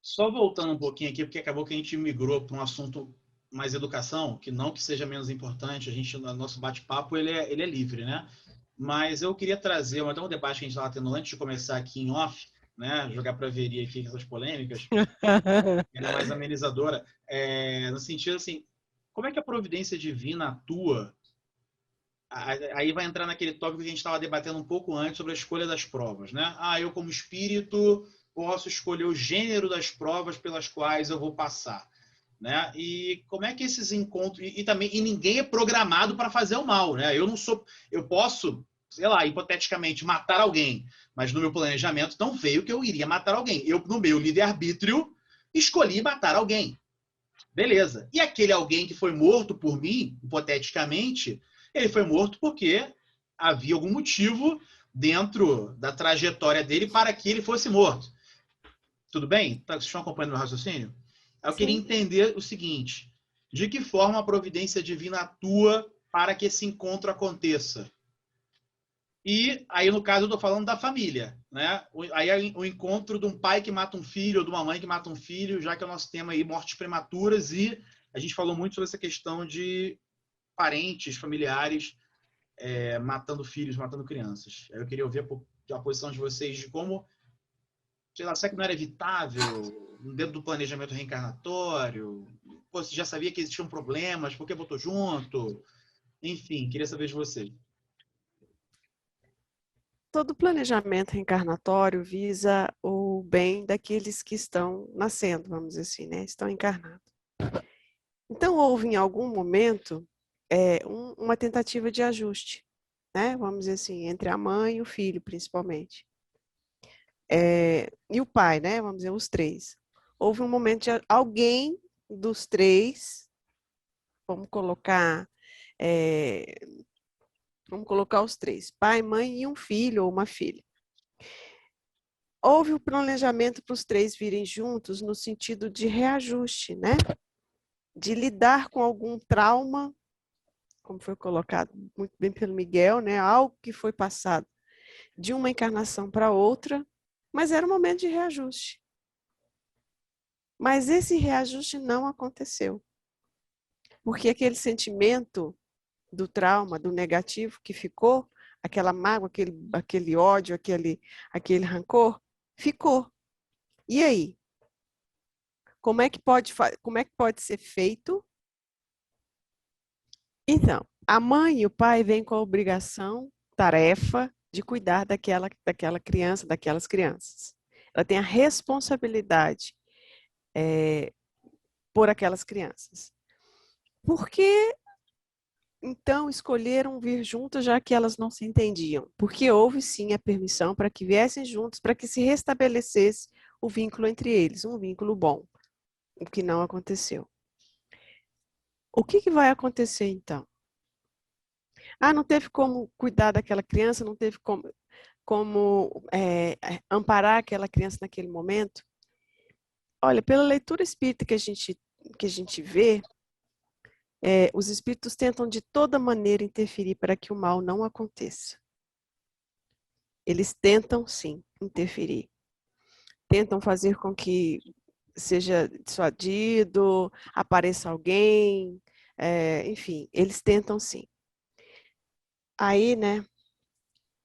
Só voltando um pouquinho aqui, porque acabou que a gente migrou para um assunto mais educação, que não que seja menos importante, a gente, no nosso bate-papo, ele é livre, né? Mas eu queria trazer, até um debate que a gente estava tendo antes de começar aqui em off, né? Jogar para veria aqui essas polêmicas, ela é mais amenizadora, no sentido assim, como é que a providência divina atua? Aí vai entrar naquele tópico que a gente estava debatendo um pouco antes sobre a escolha das provas, né? Ah, eu como espírito posso escolher o gênero das provas pelas quais eu vou passar, né? E como é que esses encontros e também ninguém é programado para fazer o mal, né? Eu posso, sei lá, hipoteticamente matar alguém, mas no meu planejamento não veio que eu iria matar alguém. Eu no meu livre-arbítrio escolhi matar alguém. Beleza. E aquele alguém que foi morto por mim, hipoteticamente, ele foi morto porque havia algum motivo dentro da trajetória dele para que ele fosse morto. Tudo bem? Vocês estão acompanhando meu raciocínio? Eu queria Sim. entender o seguinte: de que forma a providência divina atua para que esse encontro aconteça? E aí, no caso, eu estou falando da família, né? Aí o encontro de um pai que mata um filho, ou de uma mãe que mata um filho, já que é o nosso tema aí, mortes prematuras, e a gente falou muito sobre essa questão de parentes, familiares matando filhos, matando crianças. Eu queria ouvir a posição de vocês de como, sei lá, será que não era evitável dentro do planejamento reencarnatório? Pô, você já sabia que existiam problemas, por que botou junto? Enfim, queria saber de vocês. Todo planejamento reencarnatório visa o bem daqueles que estão nascendo, vamos dizer assim, né? Estão encarnados. Então, houve em algum momento uma tentativa de ajuste, né? Vamos dizer assim, entre a mãe e o filho, principalmente. E o pai, né? Vamos dizer, os três. Houve um momento de alguém dos três, vamos colocar os três, pai, mãe e um filho ou uma filha. Houve o planejamento para os três virem juntos no sentido de reajuste, né? De lidar com algum trauma, como foi colocado muito bem pelo Miguel, né? Algo que foi passado de uma encarnação para outra, mas era um momento de reajuste. Mas esse reajuste não aconteceu. Porque aquele sentimento do trauma, do negativo que ficou, aquela mágoa, aquele ódio, aquele rancor, ficou. E aí? Como é que pode ser feito? Então, a mãe e o pai vêm com a obrigação, tarefa, de cuidar daquela criança, daquelas crianças. Ela tem a responsabilidade por aquelas crianças. Por que, então, escolheram vir juntas, já que elas não se entendiam? Porque houve, sim, a permissão para que viessem juntos, para que se restabelecesse o vínculo entre eles, um vínculo bom, o que não aconteceu. O que vai acontecer, então? Ah, não teve como cuidar daquela criança, não teve como amparar aquela criança naquele momento? Olha, pela leitura espírita que a gente vê, os espíritos tentam de toda maneira interferir para que o mal não aconteça. Eles tentam, sim, interferir. Tentam fazer com que seja dissuadido, apareça alguém, enfim, eles tentam sim. Aí, né,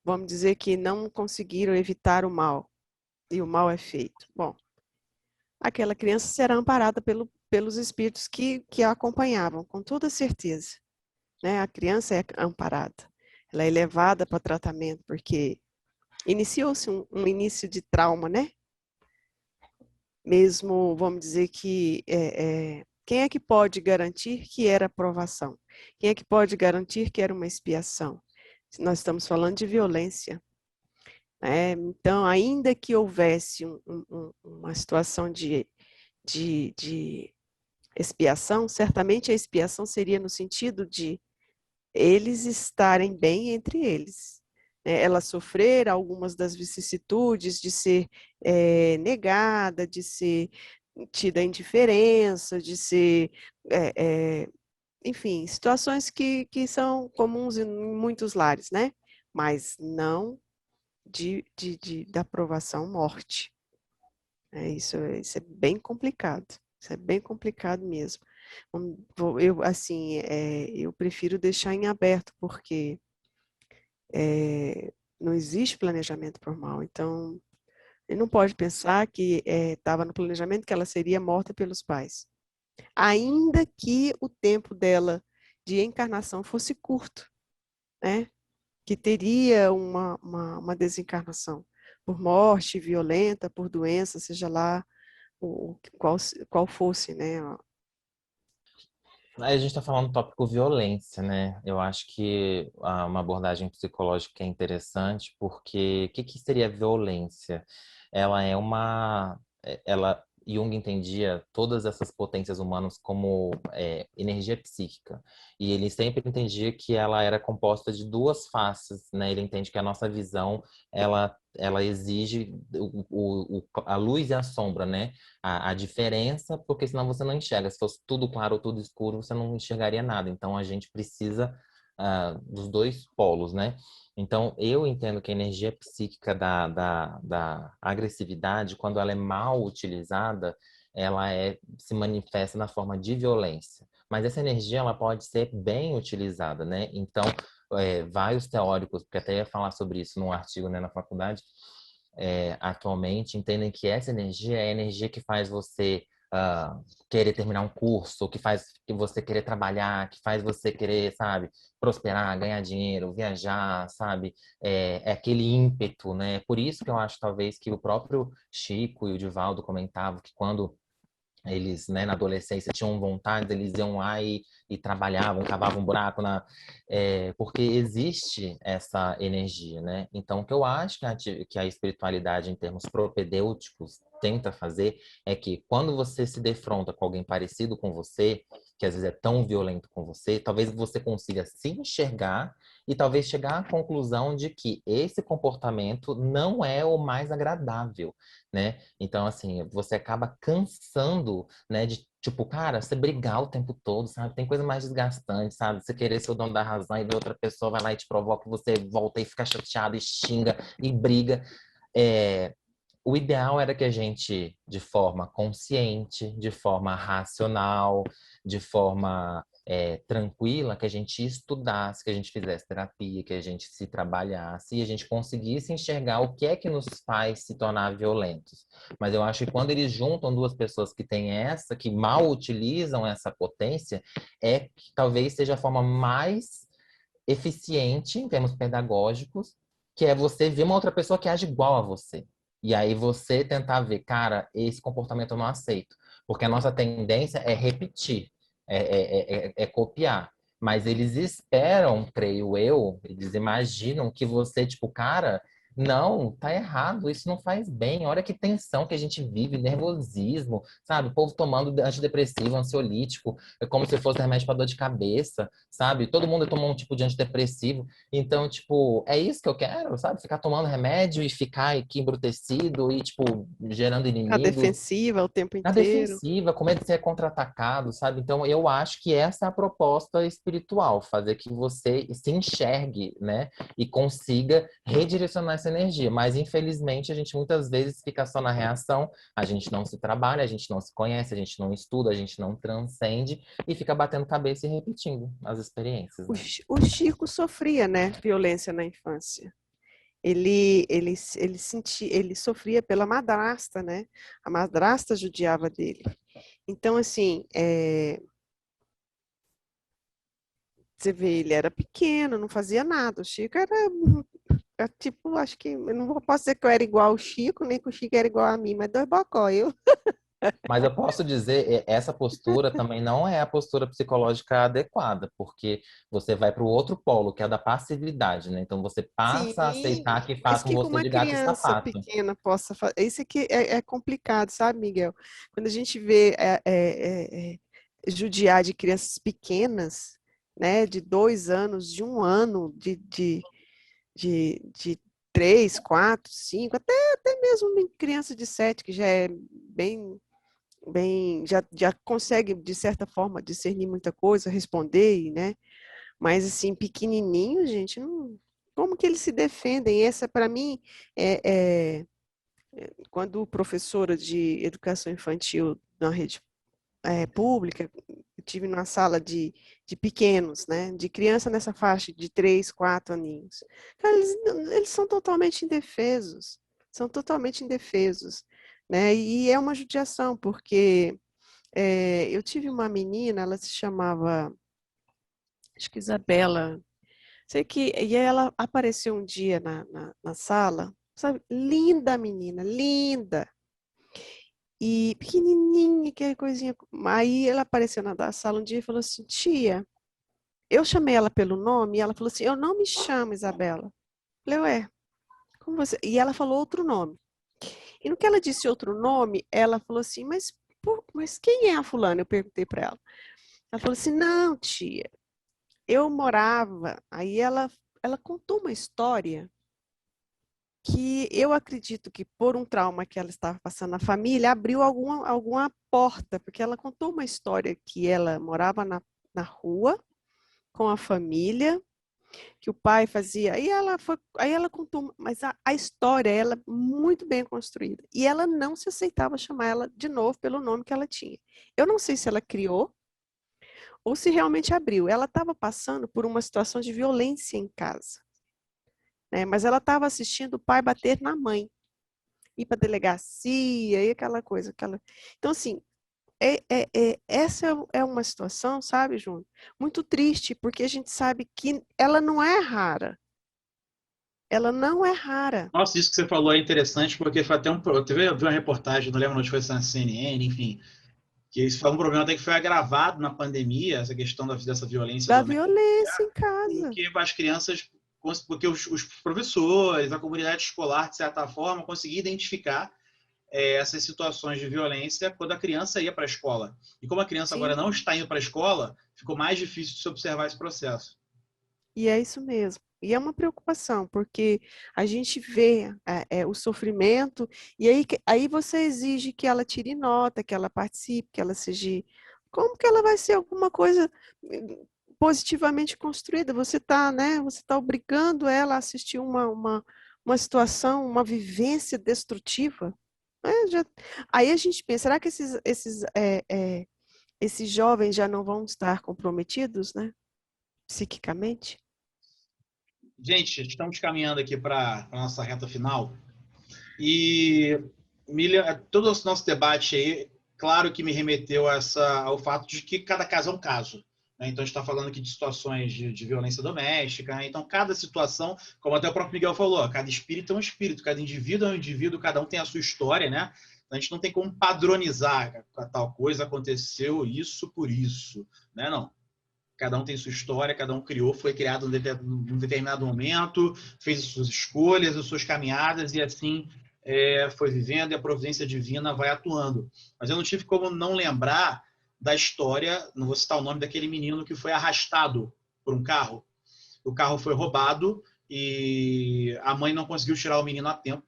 vamos dizer que não conseguiram evitar o mal, e o mal é feito. Bom, aquela criança será amparada pelos espíritos que a acompanhavam, com toda certeza. Né? A criança é amparada, ela é levada para tratamento, porque iniciou-se um início de trauma, né? Mesmo, vamos dizer que, quem é que pode garantir que era aprovação? Quem é que pode garantir que era uma expiação? Nós estamos falando de violência. Então, ainda que houvesse uma situação de expiação, certamente a expiação seria no sentido de eles estarem bem entre eles. Ela sofrer algumas das vicissitudes de ser negada, de ser tida indiferença, de ser, enfim, situações que são comuns em muitos lares, né? Mas não da provação morte. Isso é bem complicado. Isso é bem complicado mesmo. Assim, eu prefiro deixar em aberto, porque não existe planejamento por mal. Então, ele não pode pensar que estava no planejamento que ela seria morta pelos pais. Ainda que o tempo dela de encarnação fosse curto, né? Que teria uma desencarnação por morte violenta, por doença, seja lá qual fosse, né? Aí a gente está falando do tópico violência, né? Eu acho que uma abordagem psicológica é interessante, porque o que seria violência? Ela é Jung entendia todas essas potências humanas como energia psíquica. E ele sempre entendia que ela era composta de duas faces, né? Ele entende que a nossa visão, ela exige a luz e a sombra, né? A diferença, porque senão você não enxerga. Se fosse tudo claro ou tudo escuro, você não enxergaria nada. Então, a gente precisa dos dois polos, né? Então, eu entendo que a energia psíquica da agressividade, quando ela é mal utilizada, ela se manifesta na forma de violência. Mas essa energia, ela pode ser bem utilizada, né? Então, vários teóricos, porque até ia falar sobre isso num artigo, né, na faculdade, atualmente entendem que essa energia é a energia que faz você querer terminar um curso, que faz que você querer trabalhar, que faz você querer, sabe, prosperar, ganhar dinheiro, viajar, sabe? É aquele ímpeto, né? Por isso que eu acho, talvez, que o próprio Chico e o Divaldo comentavam que quando eles, né, na adolescência tinham vontade, eles iam lá e trabalhavam, cavavam um buraco porque existe essa energia, né? Então, o que eu acho que a espiritualidade, em termos propedêuticos, tenta fazer é que quando você se defronta com alguém parecido com você, que às vezes é tão violento com você, talvez você consiga se enxergar e talvez chegar à conclusão de que esse comportamento não é o mais agradável, né? Então, assim, você acaba cansando, né, de, tipo, cara, você brigar o tempo todo, sabe? Tem coisa mais desgastante, sabe? Você querer ser o dono da razão e ver outra pessoa vai lá e te provoca, você volta e fica chateado e xinga e briga. O ideal era que a gente, de forma consciente, de forma racional, de forma tranquila, que a gente estudasse, que a gente fizesse terapia, que a gente se trabalhasse e a gente conseguisse enxergar o que é que nos faz se tornar violentos. Mas eu acho que quando eles juntam duas pessoas que têm que mal utilizam essa potência, que talvez seja a forma mais eficiente em termos pedagógicos, que é você ver uma outra pessoa que age igual a você. E aí você tentar ver, cara, esse comportamento eu não aceito. Porque a nossa tendência é repetir, é copiar. Mas eles esperam, creio eu, eles imaginam que você, tipo, cara, não, tá errado, isso não faz bem. Olha que tensão que a gente vive, nervosismo, sabe? O povo tomando antidepressivo, ansiolítico, é como se fosse remédio para dor de cabeça, sabe? Todo mundo toma um tipo de antidepressivo. Então, tipo, é isso que eu quero, sabe? Ficar tomando remédio e ficar aqui embrutecido e, tipo, gerando A inimigos. defensiva o tempo Na inteiro. defensiva, com medo de ser contra-atacado, sabe? Então, eu acho que essa é a proposta espiritual, fazer que você se enxergue, né? E consiga redirecionar essa energia. Mas, infelizmente, a gente muitas vezes fica só na reação, a gente não se trabalha, a gente não se conhece, a gente não estuda, a gente não transcende e fica batendo cabeça e repetindo as experiências, né? O Chico sofria, né, violência na infância. Ele sofria pela madrasta, né? A madrasta judiava dele. Então, assim, você vê, ele era pequeno, não fazia nada. O Chico era tipo, acho que, eu não posso dizer que eu era igual ao Chico, nem que o Chico era igual a mim, mas dois bocó, eu. Mas eu posso dizer, essa postura também não é a postura psicológica adequada, porque você vai para o outro polo, que é a da passividade, né? Então você passa a Sim, aceitar que mas façam que você uma de gato e criança sapato. pequena possa fazer. Isso aqui é complicado, sabe, Miguel? Quando a gente vê judiar de crianças pequenas, né, de 2 anos, de 1 ano, de 3, 4, 5, até mesmo em criança de 7, que já é já consegue, de certa forma, discernir muita coisa, responder, né? Mas, assim, pequenininho, gente, não... como que eles se defendem? Essa, para mim, quando professora de educação infantil na rede pública, eu tive numa sala de pequenos, né? De criança nessa faixa de 3, 4 aninhos. Cara, eles são totalmente indefesos. São totalmente indefesos, né? E é uma judiação, porque eu tive uma menina, ela se chamava, acho que Isabela, sei que, e ela apareceu um dia na sala, sabe? Linda menina, linda. E pequenininha, que coisinha. Aí ela apareceu na sala um dia e falou assim: tia, eu chamei ela pelo nome e ela falou assim: eu não me chamo Isabela. Eu falei, ué, como você? E ela falou outro nome. E no que ela disse outro nome, ela falou assim: mas quem é a fulana? Eu perguntei para ela. Ela falou assim: não, tia, eu morava. Aí ela contou uma história que eu acredito que por um trauma que ela estava passando na família, abriu alguma porta, porque ela contou uma história que ela morava na rua com a família, que o pai fazia, aí ela contou, mas a história, ela muito bem construída, e ela não se aceitava chamar ela de novo pelo nome que ela tinha. Eu não sei se ela criou, ou se realmente abriu. Ela estava passando por uma situação de violência em casa, né? Mas ela estava assistindo o pai bater na mãe, ir para a delegacia, e aquela coisa. Então, assim, essa é uma situação, sabe, Júnior, muito triste, porque a gente sabe que ela não é rara. Ela não é rara. Nossa, isso que você falou é interessante, porque foi até eu vi uma reportagem, não lembro onde foi, se na CNN, enfim, que isso foi um problema até que foi agravado na pandemia, essa questão dessa violência Da doméstica, violência em casa. porque as crianças, porque os professores, a comunidade escolar, de certa forma, conseguiam identificar essas situações de violência quando a criança ia para a escola. E como a criança agora Sim, não está indo para a escola, ficou mais difícil de se observar esse processo. e é isso mesmo. E é uma preocupação, porque a gente vê o sofrimento, e aí você exige que ela tire nota, que ela participe, que ela seja... Como que ela vai ser alguma coisa positivamente construída? Você está, né? Você está obrigando ela a assistir uma situação, uma vivência destrutiva. Aí a gente pensa, será que esses jovens já não vão estar comprometidos, né? Psiquicamente? Gente, estamos caminhando aqui para a nossa reta final. E todo o nosso debate aí, claro que me remeteu ao fato de que cada caso é um caso. Né? Então, a gente está falando aqui de situações de violência doméstica. Né? Então, cada situação, como até o próprio Miguel falou, cada espírito é um espírito, cada indivíduo é um indivíduo, cada um tem a sua história, né? Então, a gente não tem como padronizar tal coisa, aconteceu isso por isso. Né? Não. Cada um tem sua história, cada um criou, foi criado num determinado momento, fez as suas escolhas, as suas caminhadas, e assim foi vivendo, e a providência divina vai atuando. Mas eu não tive como não lembrar da história, não vou citar o nome daquele menino que foi arrastado por um carro. O carro foi roubado e a mãe não conseguiu tirar o menino a tempo.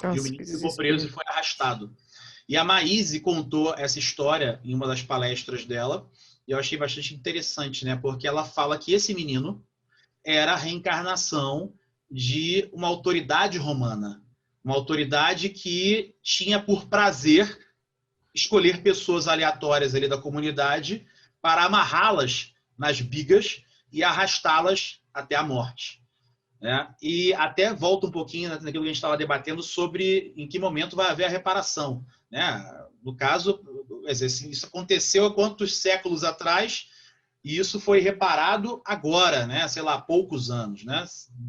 E o Nossa, menino que ficou preso e desespero. foi arrastado. E a Maíse contou essa história em uma das palestras dela, e eu achei bastante interessante, né? Porque ela fala que esse menino era a reencarnação de uma autoridade romana, uma autoridade que tinha por prazer escolher pessoas aleatórias ali da comunidade para amarrá-las nas bigas e arrastá-las até a morte. Né? E até volta um pouquinho naquilo que a gente estava debatendo sobre em que momento vai haver a reparação. Né? No caso, isso aconteceu há quantos séculos atrás e isso foi reparado agora, né? Sei lá, poucos anos, né?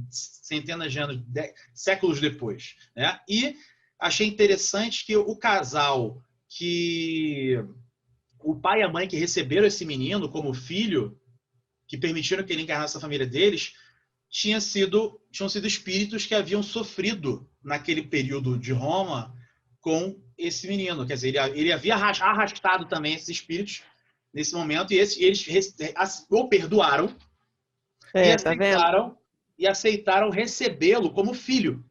Centenas de anos, séculos depois. Né? E achei interessante que o casal que o pai e a mãe que receberam esse menino como filho, que permitiram que ele encarnasse a família deles, tinham sido espíritos que haviam sofrido naquele período de Roma com esse menino. Quer dizer, ele havia arrastado também esses espíritos nesse momento e eles o perdoaram e aceitaram recebê-lo como filho.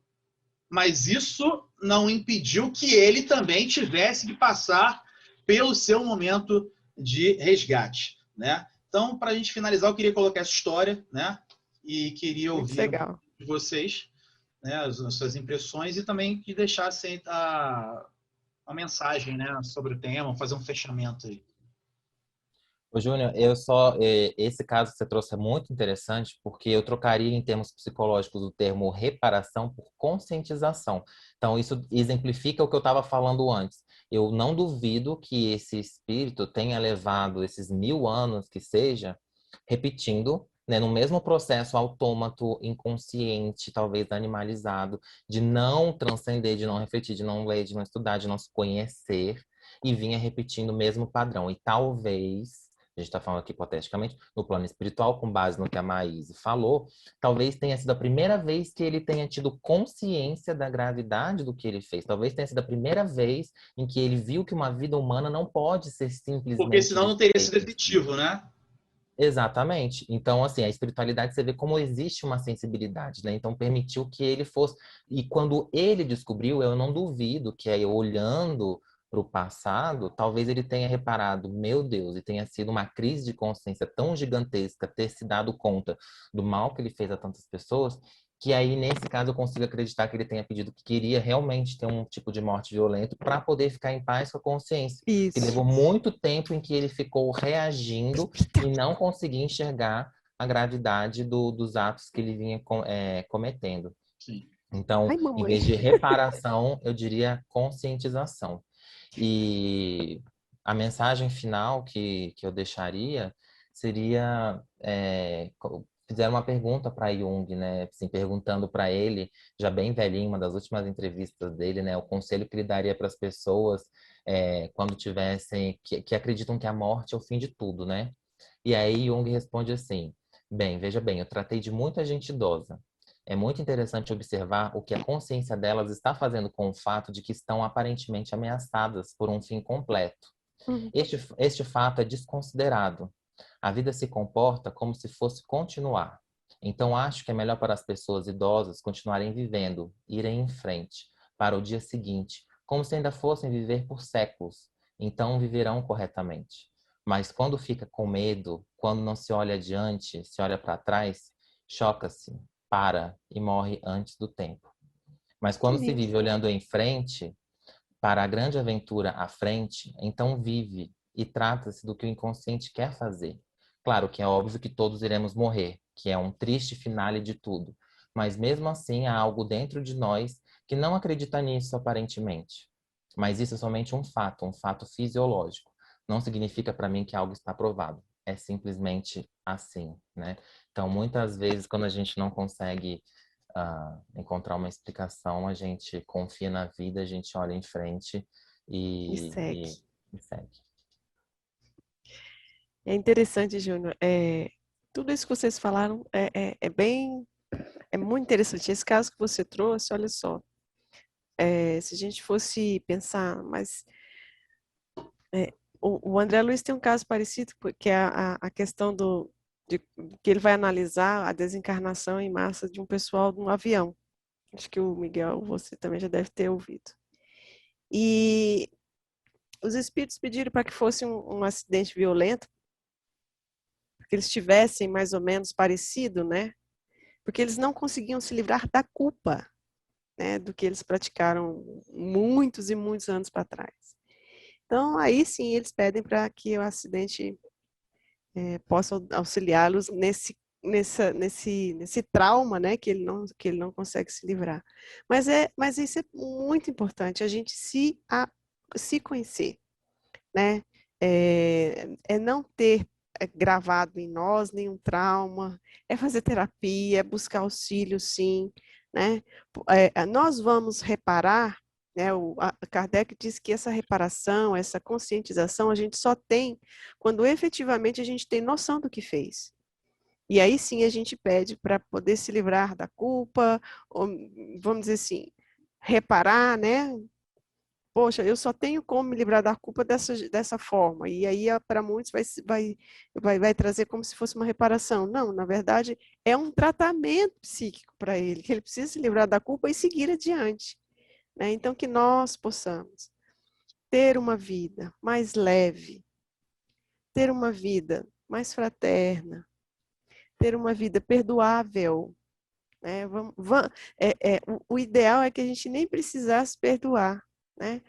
Mas isso não impediu que ele também tivesse que passar pelo seu momento de resgate. Né? Então, para a gente finalizar, eu queria colocar essa história, né? E queria ouvir de vocês, né, as suas impressões e também que deixassem a mensagem, né, sobre o tema, fazer um fechamento aí. Ô, Júnior, esse caso que você trouxe é muito interessante, porque eu trocaria em termos psicológicos o termo reparação por conscientização. Então, isso exemplifica o que eu estava falando antes. Eu não duvido que esse espírito tenha levado esses 1000 anos, que seja, repetindo, né, no mesmo processo autômato, inconsciente, talvez animalizado, de não transcender, de não refletir, de não ler, de não estudar, de não se conhecer, e vinha repetindo o mesmo padrão. E talvez, a gente está falando aqui hipoteticamente, no plano espiritual, com base no que a Maíse falou, talvez tenha sido a primeira vez que ele tenha tido consciência da gravidade do que ele fez. Talvez tenha sido a primeira vez em que ele viu que uma vida humana não pode ser simplesmente... Porque senão não teria sido efetivo, né? Exatamente. Então, assim, a espiritualidade, você vê como existe uma sensibilidade, né? Então, permitiu que ele fosse... E quando ele descobriu, eu não duvido que aí, olhando para o passado, talvez ele tenha reparado, meu Deus, e tenha sido uma crise de consciência tão gigantesca, ter se dado conta do mal que ele fez a tantas pessoas, que aí, nesse caso, eu consigo acreditar que ele tenha pedido que queria realmente ter um tipo de morte violento para poder ficar em paz com a consciência. Isso. Que levou muito tempo em que ele ficou reagindo e não conseguia enxergar a gravidade dos atos que ele vinha cometendo. Sim. Então, em vez de reparação, eu diria conscientização. E a mensagem final que eu deixaria seria... fizeram uma pergunta para Jung, né? Assim, perguntando para ele, já bem velhinho, uma das últimas entrevistas dele, né? O conselho que ele daria para as pessoas quando tivessem... Que acreditam que a morte é o fim de tudo, né? E aí Jung responde assim, bem, veja bem, eu tratei de muita gente idosa. É muito interessante observar o que a consciência delas está fazendo com o fato de que estão aparentemente ameaçadas por um fim completo. Este fato é desconsiderado. A vida se comporta como se fosse continuar. Então, acho que é melhor para as pessoas idosas continuarem vivendo, irem em frente, para o dia seguinte, como se ainda fossem viver por séculos. Então, viverão corretamente. Mas quando fica com medo, quando não se olha adiante, se olha para trás, choca-se, para e morre antes do tempo. Mas quando se vive olhando em frente, para a grande aventura à frente, então vive e trata-se do que o inconsciente quer fazer. Claro que é óbvio que todos iremos morrer, que é um triste finale de tudo. Mas mesmo assim há algo dentro de nós que não acredita nisso aparentemente. Mas isso é somente um fato fisiológico. Não significa para mim que algo está provado. É simplesmente assim, né? Então, muitas vezes, quando a gente não consegue encontrar uma explicação, a gente confia na vida, a gente olha em frente e segue. É interessante, Júnior. Tudo isso que vocês falaram é muito interessante. Esse caso que você trouxe, olha só, se a gente fosse pensar, mas o André Luiz tem um caso parecido, que é a questão de que ele vai analisar a desencarnação em massa de um pessoal de um avião. Acho que o Miguel, você também já deve ter ouvido. E os espíritos pediram para que fosse um acidente violento, que eles tivessem mais ou menos parecido, né? porque eles não conseguiam se livrar da culpa, né, do que eles praticaram muitos e muitos anos para trás. Então, aí sim, eles pedem para que o acidente possa auxiliá-los nesse trauma, né, que ele não consegue se livrar. Mas isso é muito importante, a gente se conhecer, né? É não ter gravado em nós nenhum trauma, é fazer terapia, é buscar auxílio, sim, né? Nós vamos reparar, né? Kardec diz que essa reparação, essa conscientização, a gente só tem quando efetivamente a gente tem noção do que fez. E aí sim a gente pede para poder se livrar da culpa, ou, vamos dizer assim, reparar, né? Poxa, eu só tenho como me livrar da culpa dessa forma. E aí, para muitos, vai trazer como se fosse uma reparação. Não, na verdade, é um tratamento psíquico para ele, que ele precisa se livrar da culpa e seguir adiante, né? Então, que nós possamos ter uma vida mais leve, ter uma vida mais fraterna, ter uma vida perdoável, né? O ideal é que a gente nem precisasse perdoar, né?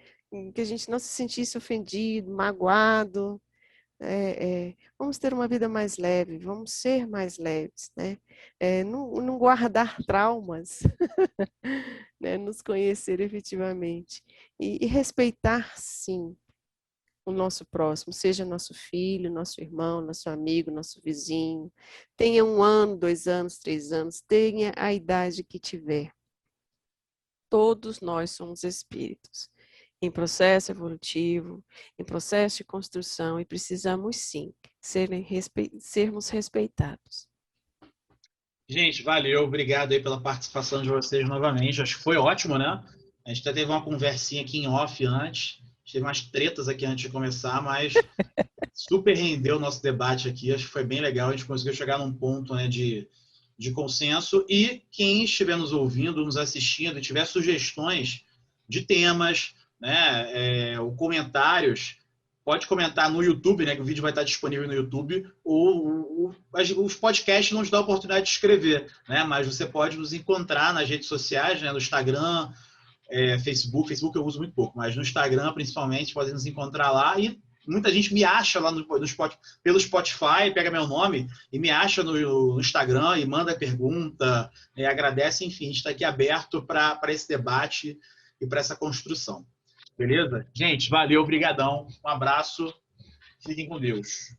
Que a gente não se sentisse ofendido, magoado. Vamos ter uma vida mais leve, vamos ser mais leves, né? Não guardar traumas, né? Nos conhecer efetivamente. E respeitar, sim, o nosso próximo, seja nosso filho, nosso irmão, nosso amigo, nosso vizinho. Tenha 1 ano, 2 anos, 3 anos, tenha a idade que tiver. Todos nós somos espíritos, em processo evolutivo, em processo de construção, e precisamos sim sermos respeitados. Gente, valeu, obrigado aí pela participação de vocês novamente. Acho que foi ótimo, né? A gente até teve uma conversinha aqui em off antes, a gente teve umas tretas aqui antes de começar, mas super rendeu o nosso debate aqui. Acho que foi bem legal, a gente conseguiu chegar num ponto, né, de consenso. E quem estiver nos ouvindo, nos assistindo, e tiver sugestões de temas, né, ou comentários, pode comentar no YouTube, né, que o vídeo vai estar disponível no YouTube, ou os podcasts não nos dão a oportunidade de escrever, né, mas você pode nos encontrar nas redes sociais, né, no Instagram, Facebook eu uso muito pouco, mas no Instagram, principalmente, pode nos encontrar lá. E muita gente me acha lá pelo Spotify, pega meu nome e me acha no Instagram e manda pergunta, agradece, enfim, está aqui aberto para esse debate e para essa construção. Beleza? Gente, valeu, obrigadão, um abraço, fiquem com Deus.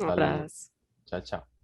Um abraço. Tchau, tchau.